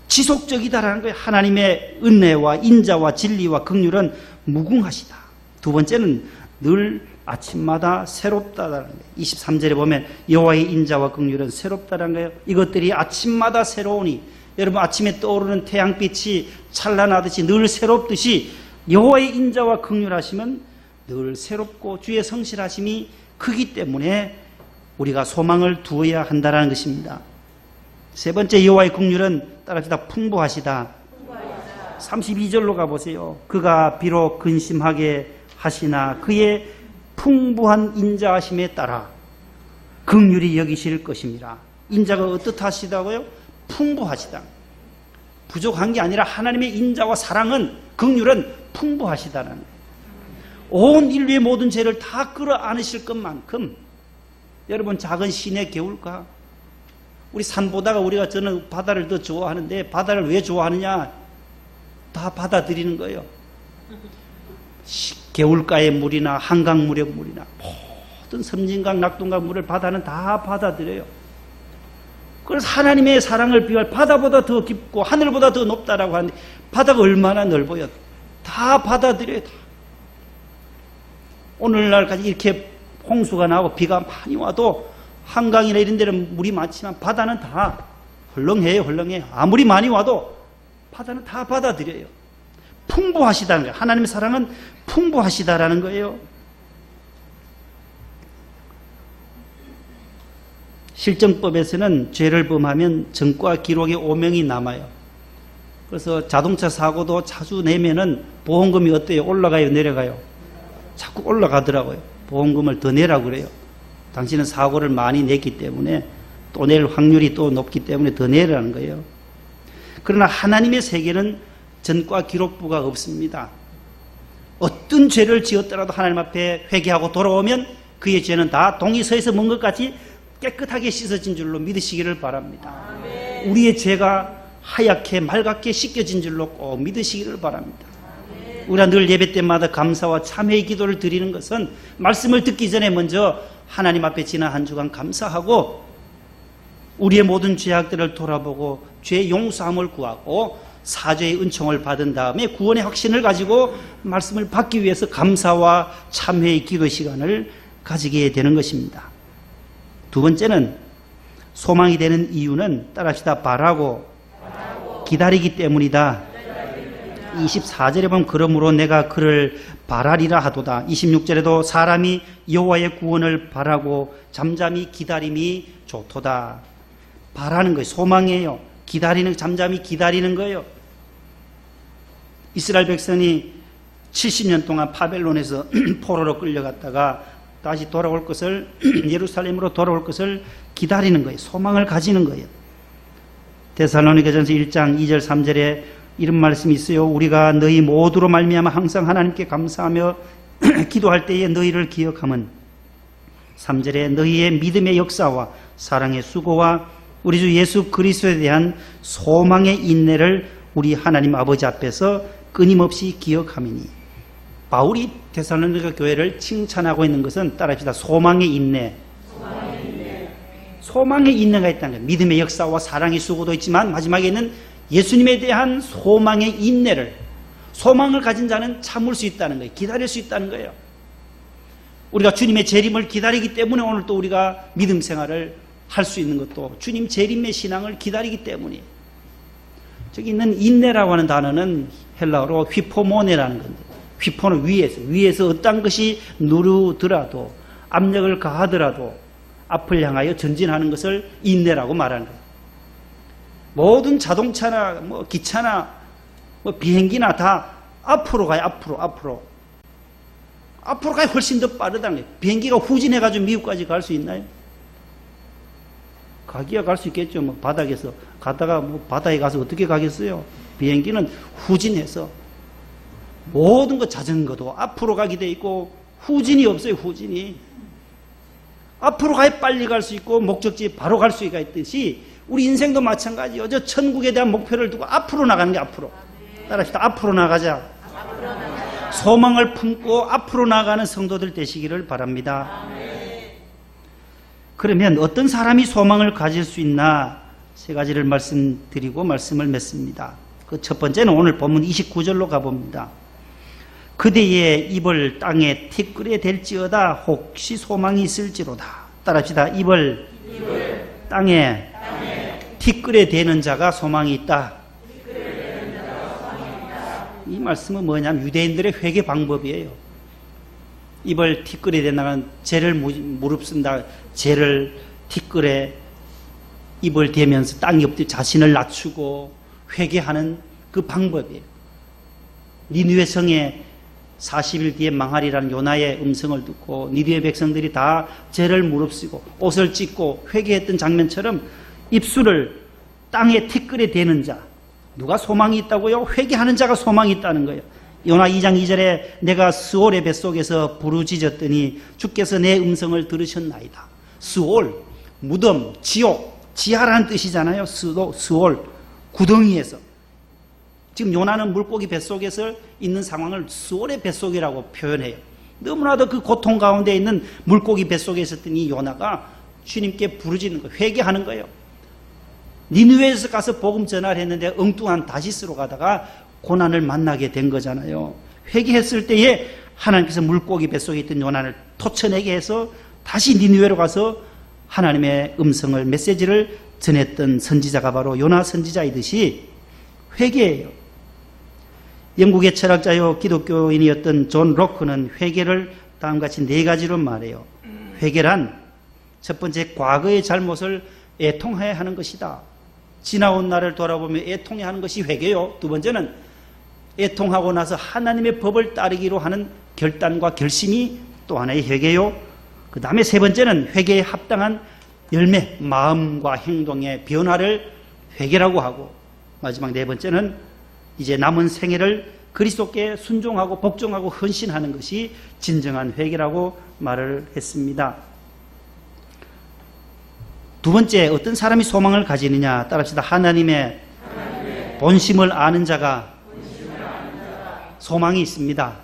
지속적이다라는 거예요. 하나님의 은혜와 인자와 진리와 긍휼은 무궁하시다. 두 번째는 늘 아침마다 새롭다라는 거예요. 23절에 보면 여호와의 인자와 긍휼은 새롭다라는 거예요. 이것들이 아침마다 새로우니, 여러분 아침에 떠오르는 태양빛이 찬란하듯이 늘 새롭듯이 여호와의 인자와 긍휼하심은 늘 새롭고 주의 성실하심이 크기 때문에 우리가 소망을 두어야 한다는 것입니다. 세 번째, 여호와의 긍휼은 따라합시다. 풍부하시다. 32절로 가보세요. 그가 비록 근심하게 하시나 그의 풍부한 인자하심에 따라 긍휼히 여기실 것입니다. 인자가 어떻하시다고요? 풍부하시다. 부족한 게 아니라 하나님의 인자와 사랑은, 긍휼은 풍부하시다는 거예요. 온 인류의 모든 죄를 다 끌어안으실 것만큼, 여러분 작은 시내 개울가, 우리 산 보다가 우리가 저는 바다를 더 좋아하는데 바다를 왜 좋아하느냐? 다 받아들이는 거예요. 개울가의 물이나 한강물의 물이나 모든 섬진강, 낙동강 물을 바다는 다 받아들여요. 그래서 하나님의 사랑을 비할 바다보다 더 깊고 하늘보다 더 높다라고 하는데 바다가 얼마나 넓어요. 다 받아들여요. 다. 오늘날까지 이렇게 홍수가 나고 비가 많이 와도 한강이나 이런 데는 물이 많지만 바다는 다 헐렁해요. 헐렁해요. 아무리 많이 와도 바다는 다 받아들여요. 풍부하시다는 거예요. 하나님의 사랑은 풍부하시다라는 거예요. 실정법에서는 죄를 범하면 전과 기록의 오명이 남아요. 그래서 자동차 사고도 자주 내면은 보험금이 어때요? 올라가요? 내려가요? 자꾸 올라가더라고요. 보험금을 더 내라고 그래요. 당신은 사고를 많이 냈기 때문에 또 낼 확률이 또 높기 때문에 더 내라는 거예요. 그러나 하나님의 세계는 전과 기록부가 없습니다. 어떤 죄를 지었더라도 하나님 앞에 회개하고 돌아오면 그의 죄는 다 동이서에서 먼 것 같이 깨끗하게 씻어진 줄로 믿으시기를 바랍니다. 우리의 죄가 하얗게 맑게 씻겨진 줄로 꼭 믿으시기를 바랍니다. 우리가 늘 예배 때마다 감사와 참회의 기도를 드리는 것은 말씀을 듣기 전에 먼저 하나님 앞에 지난 한 주간 감사하고 우리의 모든 죄악들을 돌아보고 죄 용서함을 구하고 사죄의 은총을 받은 다음에 구원의 확신을 가지고 말씀을 받기 위해서 감사와 참회의 기도 시간을 가지게 되는 것입니다. 두 번째는 소망이 되는 이유는 따라합시다. 바라고 기다리기 때문이다. 24절에 보면 그러므로 내가 그를 바라리라 하도다. 26절에도 사람이 여호와의 구원을 바라고 잠잠히 기다림이 좋도다. 바라는 거예요. 소망이에요. 기다리는, 잠잠히 기다리는 거예요. 이스라엘 백성이 70년 동안 바벨론에서 포로로 끌려갔다가 다시 돌아올 것을, 예루살렘으로 돌아올 것을 기다리는 거예요. 소망을 가지는 거예요. 데살로니가전서 1장 2절 3절에 이런 말씀이 있어요. 우리가 너희 모두로 말미암아 항상 하나님께 감사하며 기도할 때에 너희를 기억함은 3절에 너희의 믿음의 역사와 사랑의 수고와 우리 주 예수 그리스도에 대한 소망의 인내를 우리 하나님 아버지 앞에서 끊임없이 기억함이니. 바울이 데살로니가 교회를 칭찬하고 있는 것은 따라합시다. 소망의 인내. 소망의 인내가 있다는 거예요. 믿음의 역사와 사랑의 수고도 있지만 마지막에는 예수님에 대한 소망의 인내를, 소망을 가진 자는 참을 수 있다는 거예요. 기다릴 수 있다는 거예요. 우리가 주님의 재림을 기다리기 때문에 오늘 또 우리가 믿음 생활을 할 수 있는 것도 주님 재림의 신앙을 기다리기 때문이에요. 저기 있는 인내라고 하는 단어는 헬라어로 휘포모네라는 건데, 휘포는 위에서 어떤 것이 누르더라도, 압력을 가하더라도 앞을 향하여 전진하는 것을 인내라고 말하는 거예요. 모든 자동차나 뭐 기차나 뭐 비행기나 다 앞으로 가요. 앞으로 가야 훨씬 더 빠르다는 거예요. 비행기가 후진해가지고 미국까지 갈 수 있나요? 가기야 갈 수 있겠죠. 뭐 바닥에서 가다가 뭐 바다에 가서 어떻게 가겠어요? 비행기는 후진해서, 모든 것 자전거도 앞으로 가게 돼 있고 후진이 없어요. 후진이 앞으로 가야 빨리 갈 수 있고 목적지에 바로 갈 수가 있듯이 우리 인생도 마찬가지예요. 저 천국에 대한 목표를 두고 앞으로 나가는 게 앞으로. 따라합시다. 앞으로 나가자. 소망을 품고 앞으로 나가는 성도들 되시기를 바랍니다. 그러면 어떤 사람이 소망을 가질 수 있나, 세 가지를 말씀드리고 말씀을 맺습니다. 그 첫 번째는 오늘 본문 29절로 가봅니다. 그대의 입을 땅에 티끌에 댈지어다 혹시 소망이 있을지로다. 따라합시다. 입을 땅에 티끌에 대는 자가 소망이 있다. 이 말씀은 뭐냐면 유대인들의 회개 방법이에요. 입을 티끌에 대는 죄를 무릅쓴다. 죄를 티끌에 입을 대면서 땅에 엎드려 자신을 낮추고 회개하는 그 방법이에요. 니느웨 성에 40일 뒤에 망하리라는 요나의 음성을 듣고 니느웨 백성들이 다 죄를 무릅쓰고 옷을 찢고 회개했던 장면처럼 입술을 땅에 티끌에 대는 자, 누가 소망이 있다고요? 회개하는 자가 소망이 있다는 거예요. 요나 2장 2절에 내가 스올의 뱃속에서 부르짖었더니 주께서 내 음성을 들으셨나이다. 스올, 무덤, 지옥, 지하라는 뜻이잖아요. 스올, 구덩이에서. 지금 요나는 물고기 뱃속에서 있는 상황을 스올의 뱃속이라고 표현해요. 너무나도 그 고통 가운데 있는 물고기 뱃속에 있었던 이 요나가 주님께 부르짖는 거예요. 회개하는 거예요. 니느웨에서 가서 복음 전화를 했는데 엉뚱한 다시스로 가다가 고난을 만나게 된 거잖아요. 회개했을 때에 하나님께서 물고기 뱃속에 있던 요나를 토쳐내게 해서 다시 니느웨로 가서 하나님의 음성을, 메시지를 전했던 선지자가 바로 요나 선지자이듯이 회개예요. 영국의 철학자요 기독교인이었던 존 로크는 회개를 다음같이 4가지로 말해요. 회개란 첫 번째, 과거의 잘못을 애통해야 하는 것이다. 지나온 날을 돌아보며 애통해야 하는 것이 회개요. 두 번째는 애통하고 나서 하나님의 법을 따르기로 하는 결단과 결심이 또 하나의 회개요. 그 다음에 세 번째는 회개에 합당한 열매, 마음과 행동의 변화를 회개라고 하고, 마지막 4번째는 이제 남은 생애를 그리스도께 순종하고 복종하고 헌신하는 것이 진정한 회개라고 말을 했습니다. 두 번째, 어떤 사람이 소망을 가지느냐. 따라합시다. 하나님의 본심을 아는 자가 소망이 있습니다.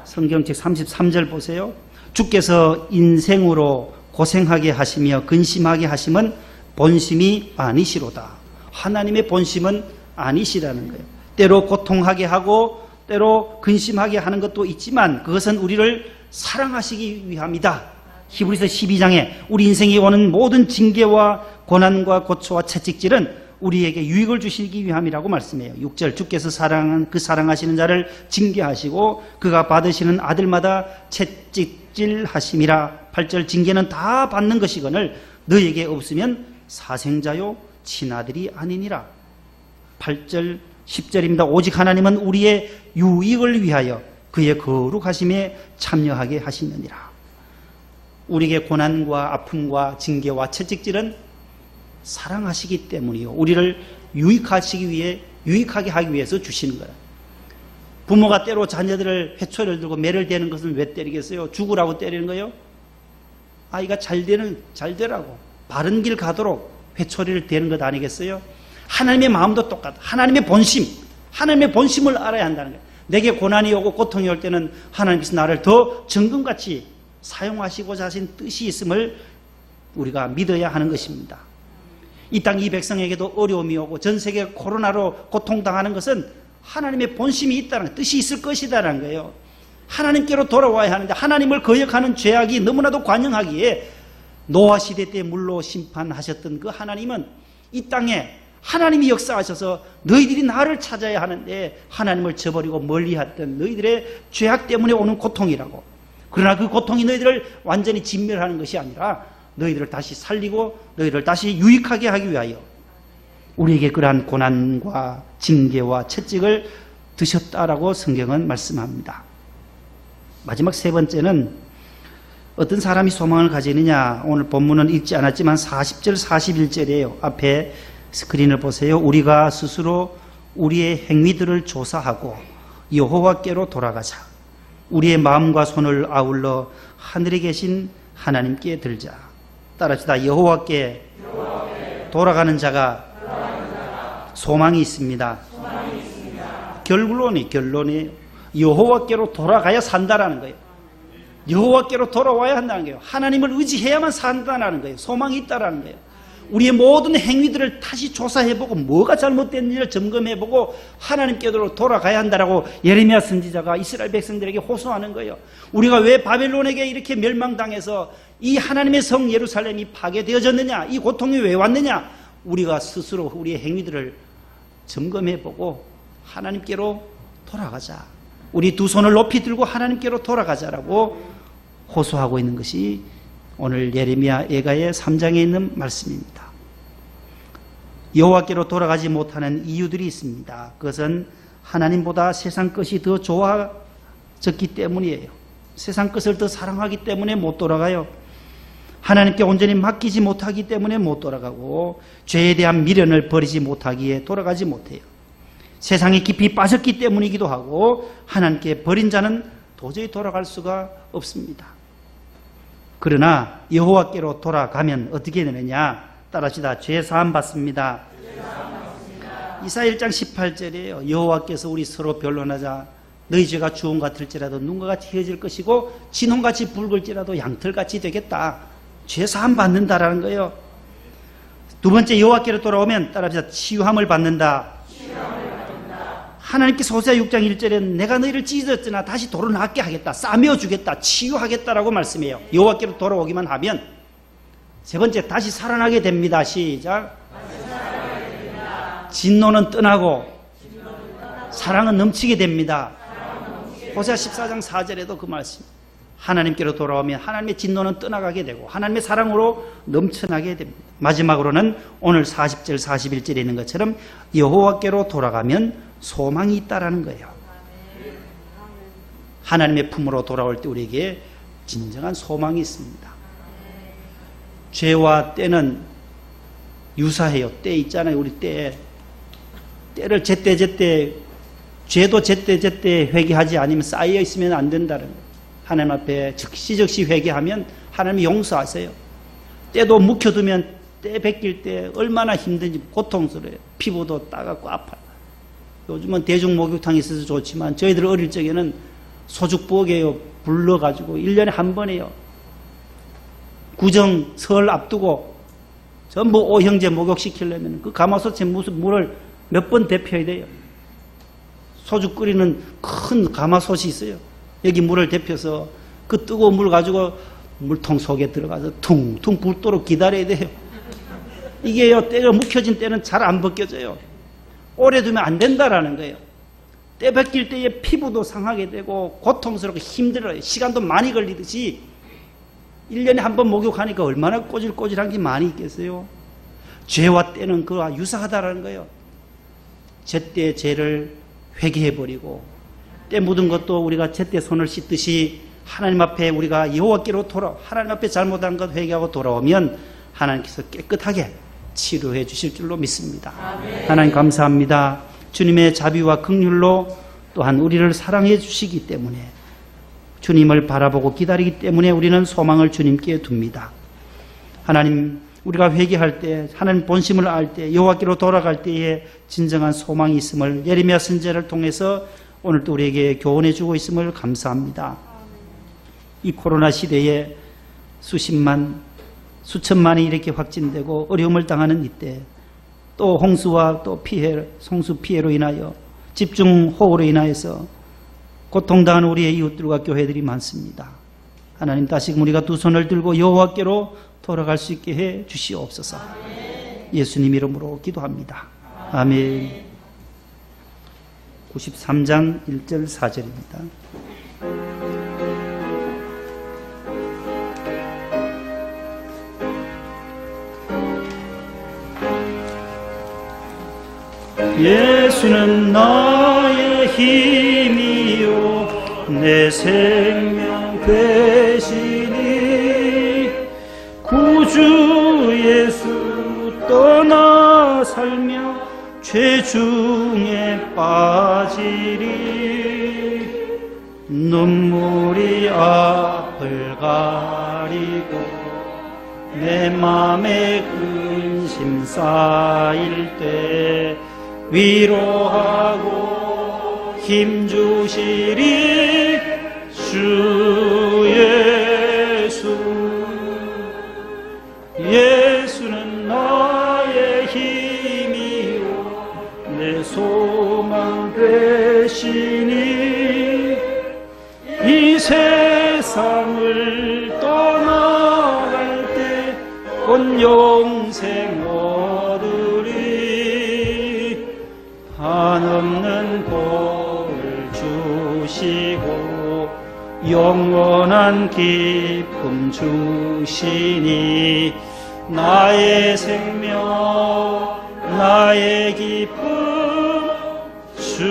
성경책 33절 보세요. 주께서 인생으로 고생하게 하시며 근심하게 하심은 본심이 아니시로다. 하나님의 본심은 아니시라는 거예요. 때로 고통하게 하고 때로 근심하게 하는 것도 있지만 그것은 우리를 사랑하시기 위함이다. 히브리서 12장에 우리 인생에 오는 모든 징계와 고난과 고초와 채찍질은 우리에게 유익을 주시기 위함이라고 말씀해요. 6절, 주께서 사랑하시는 자를 징계하시고 그가 받으시는 아들마다 채찍질하심이라. 8절, 징계는 다 받는 것이거늘 너에게 없으면 사생자요 친아들이 아니니라. 8절 10절입니다. 오직 하나님은 우리의 유익을 위하여 그의 거룩하심에 참여하게 하시느니라. 우리에게 고난과 아픔과 징계와 채찍질은 사랑하시기 때문이요, 우리를 유익하게 하기 위해서 주시는 거예요. 부모가 때로 자녀들을 회초리를 들고 매를 대는 것은 왜 때리겠어요? 죽으라고 때리는 거예요? 아이가 잘 되라고 바른 길 가도록 회초리를 대는 것 아니겠어요? 하나님의 마음도 똑같아. 하나님의 본심을 알아야 한다는 거예요. 내게 고난이 오고 고통이 올 때는 하나님께서 나를 더 정금같이 사용하시고자 하신 뜻이 있음을 우리가 믿어야 하는 것입니다. 이 땅 이 백성에게도 어려움이 오고 전 세계가 코로나로 고통당하는 것은 하나님의 본심이 있다는 거예요. 뜻이 있을 것이다라는 거예요. 하나님께로 돌아와야 하는데 하나님을 거역하는 죄악이 너무나도 관영하기에 노아 시대 때 물로 심판하셨던 그 하나님은 이 땅에 하나님이 역사하셔서 너희들이 나를 찾아야 하는데 하나님을 저버리고 멀리했던 너희들의 죄악 때문에 오는 고통이라고. 그러나 그 고통이 너희들을 완전히 진멸하는 것이 아니라 너희들을 다시 살리고 너희들을 다시 유익하게 하기 위하여 우리에게 그러한 고난과 징계와 채찍을 드셨다라고 성경은 말씀합니다. 마지막 세 번째는 어떤 사람이 소망을 가지느냐. 오늘 본문은 읽지 않았지만 40절 41절이에요. 앞에 스크린을 보세요. 우리가 스스로 우리의 행위들을 조사하고 여호와께로 돌아가자. 우리의 마음과 손을 아울러 하늘에 계신 하나님께 들자. 따라합시다. 여호와께 돌아가는 자가 소망이 있습니다. 결론이 여호와께로 돌아가야 산다라는 거예요. 여호와께로 돌아와야 한다는 거예요. 하나님을 의지해야만 산다는 거예요. 소망이 있다라는 거예요. 우리의 모든 행위들을 다시 조사해보고 뭐가 잘못됐는지를 점검해보고 하나님께로 돌아가야 한다라고 예레미야 선지자가 이스라엘 백성들에게 호소하는 거예요. 우리가 왜 바벨론에게 이렇게 멸망당해서 이 하나님의 성 예루살렘이 파괴되어졌느냐, 이 고통이 왜 왔느냐, 우리가 스스로 우리의 행위들을 점검해보고 하나님께로 돌아가자. 우리 두 손을 높이 들고 하나님께로 돌아가자라고 호소하고 있는 것이 오늘 예레미야 예가의 3장에 있는 말씀입니다. 여호와께로 돌아가지 못하는 이유들이 있습니다. 그것은 하나님보다 세상 것이 더 좋아졌기 때문이에요. 세상 것을 더 사랑하기 때문에 못 돌아가요. 하나님께 온전히 맡기지 못하기 때문에 못 돌아가고 죄에 대한 미련을 버리지 못하기에 돌아가지 못해요. 세상에 깊이 빠졌기 때문이기도 하고 하나님께 버린 자는 도저히 돌아갈 수가 없습니다. 그러나 여호와께로 돌아가면 어떻게 되느냐? 따라합시다. 죄 사함 받습니다. 이사야 1장 18절이에요. 여호와께서 우리 서로 변론하자. 너희 죄가 주홍 같을지라도 눈과 같이 헤어질 것이고 진홍같이 붉을지라도 양털같이 되겠다. 죄 사함 받는다라는 거예요. 두 번째, 여호와께로 돌아오면 따라합시다. 치유함을 받는다. 하나님께서 호세아 6장 1절에 내가 너희를 찢었으나 다시 도로 낫게 하겠다. 싸매어 주겠다. 치유하겠다라고 말씀해요. 여호와께로 돌아오기만 하면. 세 번째, 다시 살아나게 됩니다. 시작. 진노는 떠나고 사랑은 넘치게 됩니다. 호세아 14장 4절에도 그 말씀. 하나님께로 돌아오면 하나님의 진노는 떠나가게 되고 하나님의 사랑으로 넘쳐나게 됩니다. 마지막으로는 오늘 40절 41절에 있는 것처럼 여호와께로 돌아가면 소망이 있다라는 거예요. 하나님의 품으로 돌아올 때 우리에게 진정한 소망이 있습니다. 죄와 때는 유사해요. 때 있잖아요. 우리 때를 제때 죄도 제때 회개하지 않으면 쌓여 있으면 안 된다는 거예요. 하나님 앞에 즉시 회개하면 하나님이 용서하세요. 때도 묵혀두면 때 벗길 때 얼마나 힘든지 고통스러워요. 피부도 따갑고 아파요. 요즘은 대중 목욕탕이 있어서 좋지만 저희들 어릴 적에는 소죽부엌에 불러가지고 1년에 한 번에요. 구정 설 앞두고 전부 오형제 목욕시키려면 그 가마솥에 무슨 물을 몇 번 데펴야 돼요. 소주 끓이는 큰 가마솥이 있어요. 여기 물을 데펴서 그 뜨거운 물 가지고 물통 속에 들어가서 퉁퉁 붓도록 기다려야 돼요. 이게요, 때가 묵혀진 때는 잘 안 벗겨져요. 오래 두면 안 된다라는 거예요. 때 벗길 때에 피부도 상하게 되고 고통스럽고 힘들어요. 시간도 많이 걸리듯이 1년에 한 번 목욕하니까 얼마나 꼬질꼬질한 게 많이 있겠어요. 죄와 때는 그와 유사하다라는 거예요. 제때 죄를 회개해버리고 때 묻은 것도 우리가 제때 손을 씻듯이 하나님 앞에 우리가 여호와께로 하나님 앞에 잘못한 것 회개하고 돌아오면 하나님께서 깨끗하게 치료해 주실 줄로 믿습니다. 아멘. 하나님 감사합니다. 주님의 자비와 긍휼로 또한 우리를 사랑해 주시기 때문에 주님을 바라보고 기다리기 때문에 우리는 소망을 주님께 둡니다. 하나님, 우리가 회개할 때, 하나님 본심을 알 때, 여호와께로 돌아갈 때에 진정한 소망이 있음을 예레미야 선지자를 통해서 오늘도 우리에게 교훈해 주고 있음을 감사합니다. 이 코로나 시대에 수십만, 수천만이 이렇게 확진되고 어려움을 당하는 이때, 또 홍수와 또 홍수 피해로 인하여 집중호우로 인하여서 고통당하는 우리의 이웃들과 교회들이 많습니다. 하나님, 다시금 우리가 두 손을 들고 여호와께로 돌아갈 수 있게 해 주시옵소서. 예수님 이름으로 기도합니다. 아멘. 93장 1절 4절입니다. 예수는 나의 힘이요 내 생명 되시니 구주 예수 떠나 살며 죄중에 빠지리 눈물이 앞을 가리고 내 맘에 근심 쌓일 때 위로하고 힘주시리 주 예수. 예수는 나의 힘이요 내 소망 되시니 이 세상을 떠나갈 때 곧 영생 얻으리 한없는 복을 주시고 영원한 기쁨 주시니 나의 생명 나의 기쁨 주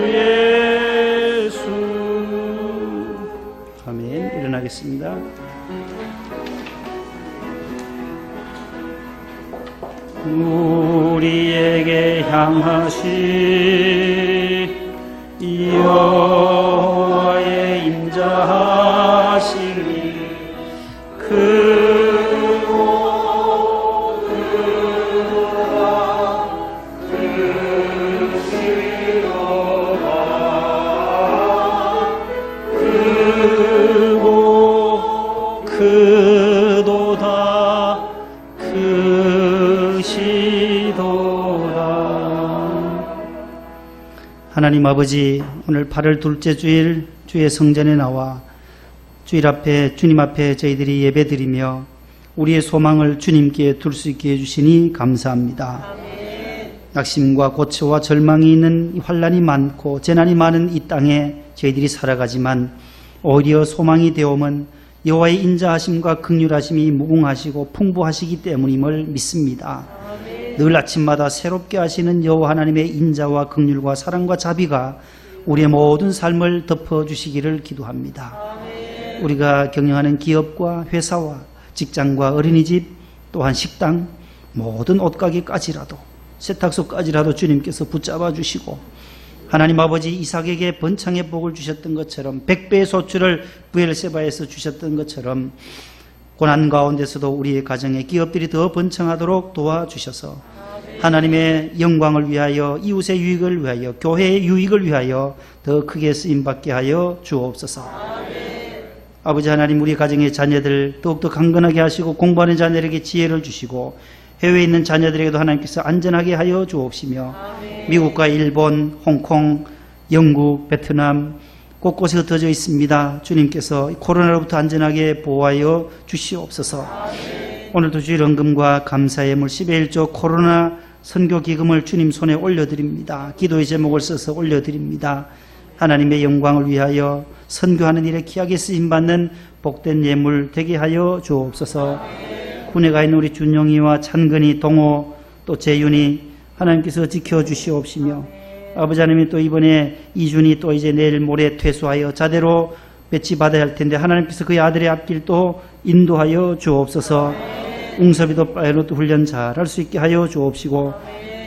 예수. 아멘. 일어나겠습니다. 우리에게 향하시 여호와의 인자하심이 크도다 크시도다. 하나님 아버지, 오늘 8월 둘째 주일 주의 성전에 나와 주님 앞에 저희들이 예배드리며 우리의 소망을 주님께 둘 수 있게 해주시니 감사합니다. 낙심과 고초와 절망이 있는 환난이 많고 재난이 많은 이 땅에 저희들이 살아가지만 오히려 소망이 되오면 여호와의 인자하심과 긍휼하심이 무궁하시고 풍부하시기 때문임을 믿습니다. 늘 아침마다 새롭게 하시는 여호와 하나님의 인자와 긍휼과 사랑과 자비가 우리의 모든 삶을 덮어주시기를 기도합니다. 우리가 경영하는 기업과 회사와 직장과 어린이집 또한 식당 모든 옷가게까지라도 세탁소까지라도 주님께서 붙잡아 주시고 하나님 아버지 이삭에게 번창의 복을 주셨던 것처럼 100배의 소출을 브엘세바에서 주셨던 것처럼 고난 가운데서도 우리의 가정의 기업들이 더 번창하도록 도와주셔서 하나님의 영광을 위하여 이웃의 유익을 위하여 교회의 유익을 위하여 더 크게 쓰임받게 하여 주옵소서. 아버지 하나님, 우리 가정의 자녀들 더욱더 강건하게 하시고 공부하는 자녀에게 지혜를 주시고 해외에 있는 자녀들에게도 하나님께서 안전하게 하여 주옵시며 미국과 일본, 홍콩, 영국, 베트남 곳곳에 흩어져 있습니다. 주님께서 코로나로부터 안전하게 보호하여 주시옵소서. 오늘도 주일 헌금과 감사의 예물 10의 1조 코로나 선교기금을 주님 손에 올려드립니다. 기도의 제목을 써서 올려드립니다. 하나님의 영광을 위하여 선교하는 일에 귀하게 쓰임받는 복된 예물 되게 하여 주옵소서. 군에 가 있는 우리 준용이와 찬근이, 동호, 또 재윤이 하나님께서 지켜주시옵시며 아버지 하나님이 또 이번에 이준이 또 이제 내일 모레 퇴소하여 자대로 배치받아야 할 텐데 하나님께서 그의 아들의 앞길 또 인도하여 주옵소서. 웅섭이도 파일럿 훈련 잘 할 수 있게 하여 주옵시고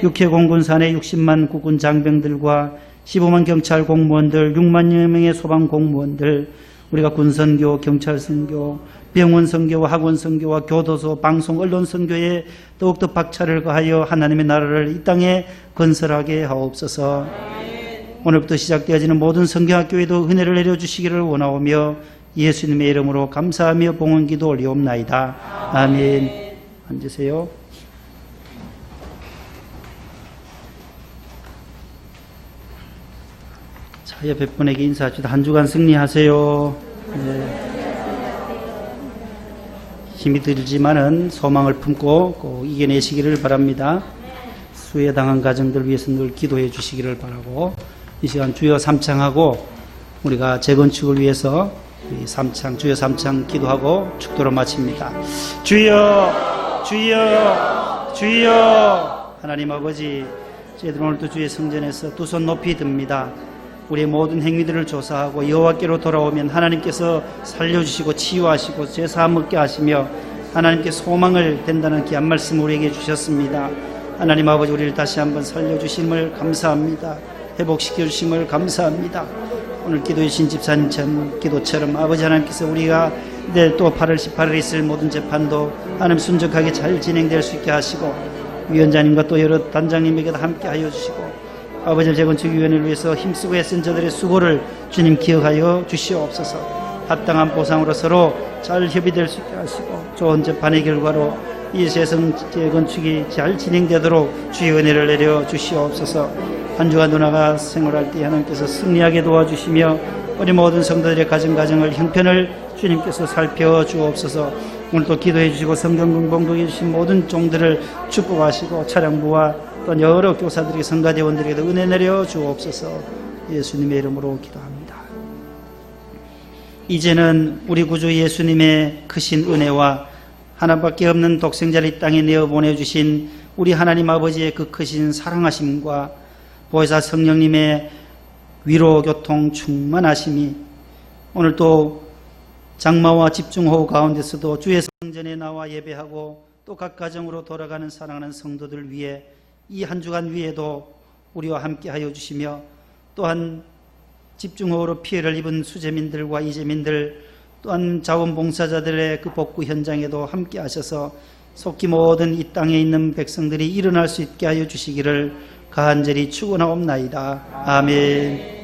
육해공군산의 60만 국군 장병들과 15만 경찰 공무원들, 6만여 명의 소방 공무원들, 우리가 군선교, 경찰선교, 병원선교와 학원선교와 교도소, 방송, 언론선교에 더욱더 박차를 가하여 하나님의 나라를 이 땅에 건설하게 하옵소서. 오늘부터 시작되어지는 모든 선교학교에도 은혜를 내려주시기를 원하오며 예수님의 이름으로 감사하며 봉헌기도 올리옵나이다. 아멘. 앉으세요. 자, 옆에 분에게 인사합시다. 한 주간 승리하세요. 네. 힘이 들지만은 소망을 품고 꼭 이겨내시기를 바랍니다. 수혜당한 가정들 위해서 늘 기도해 주시기를 바라고, 이 시간 주여 삼창하고 우리가 재건축을 위해서 주여 삼창 기도하고 축도로 마칩니다. 주여, 주여, 주여. 하나님 아버지, 저희들 오늘도 주의 성전에서 두 손 높이 듭니다. 우리의 모든 행위들을 조사하고 여호와께로 돌아오면 하나님께서 살려주시고 치유하시고 죄사함 얻게 하시며 하나님께 소망을 된다는 귀한 말씀 우리에게 주셨습니다. 하나님 아버지, 우리를 다시 한번 살려주심을 감사합니다. 회복시켜 주심을 감사합니다. 오늘 기도해 주신 집사님처럼 기도처럼 아버지 하나님께서 우리가 내일 또 8월 18일에 있을 모든 재판도 하나님 순적하게 잘 진행될 수 있게 하시고, 위원장님과 또 여러 단장님에게도 함께 하여 주시고, 아버지 재건축위원회를 위해서 힘쓰고 애쓴 저들의 수고를 주님 기억하여 주시옵소서. 합당한 보상으로 서로 잘 협의될 수 있게 하시고, 좋은 재판의 결과로 이 세상 재건축이 잘 진행되도록 주의 은혜를 내려 주시옵소서. 한 주간 누나가 생활할 때 하나님께서 승리하게 도와주시며 우리 모든 성도들의 가정을 형편을 주님께서 살펴주옵소서. 오늘도 기도해 주시고 성경 공부도 해주신 모든 종들을 축복하시고 차량부와 또 여러 교사들에게 성가대원들에게도 은혜 내려 주옵소서. 예수님의 이름으로 기도합니다. 이제는 우리 구주 예수님의 크신 은혜와 하나밖에 없는 독생자를 이 땅에 내어 보내주신 우리 하나님 아버지의 그 크신 사랑하심과 보혜사 성령님의 위로 교통 충만하심이 오늘 또 장마와 집중호우 가운데서도 주의 성전에 나와 예배하고 또 각 가정으로 돌아가는 사랑하는 성도들 위해 이 한 주간 위에도 우리와 함께 하여 주시며, 또한 집중호우로 피해를 입은 수재민들과 이재민들, 또한 자원봉사자들의 그 복구 현장에도 함께 하셔서 속히 모든 이 땅에 있는 백성들이 일어날 수 있게 하여 주시기를 간절히 축원하옵나이다. 아멘.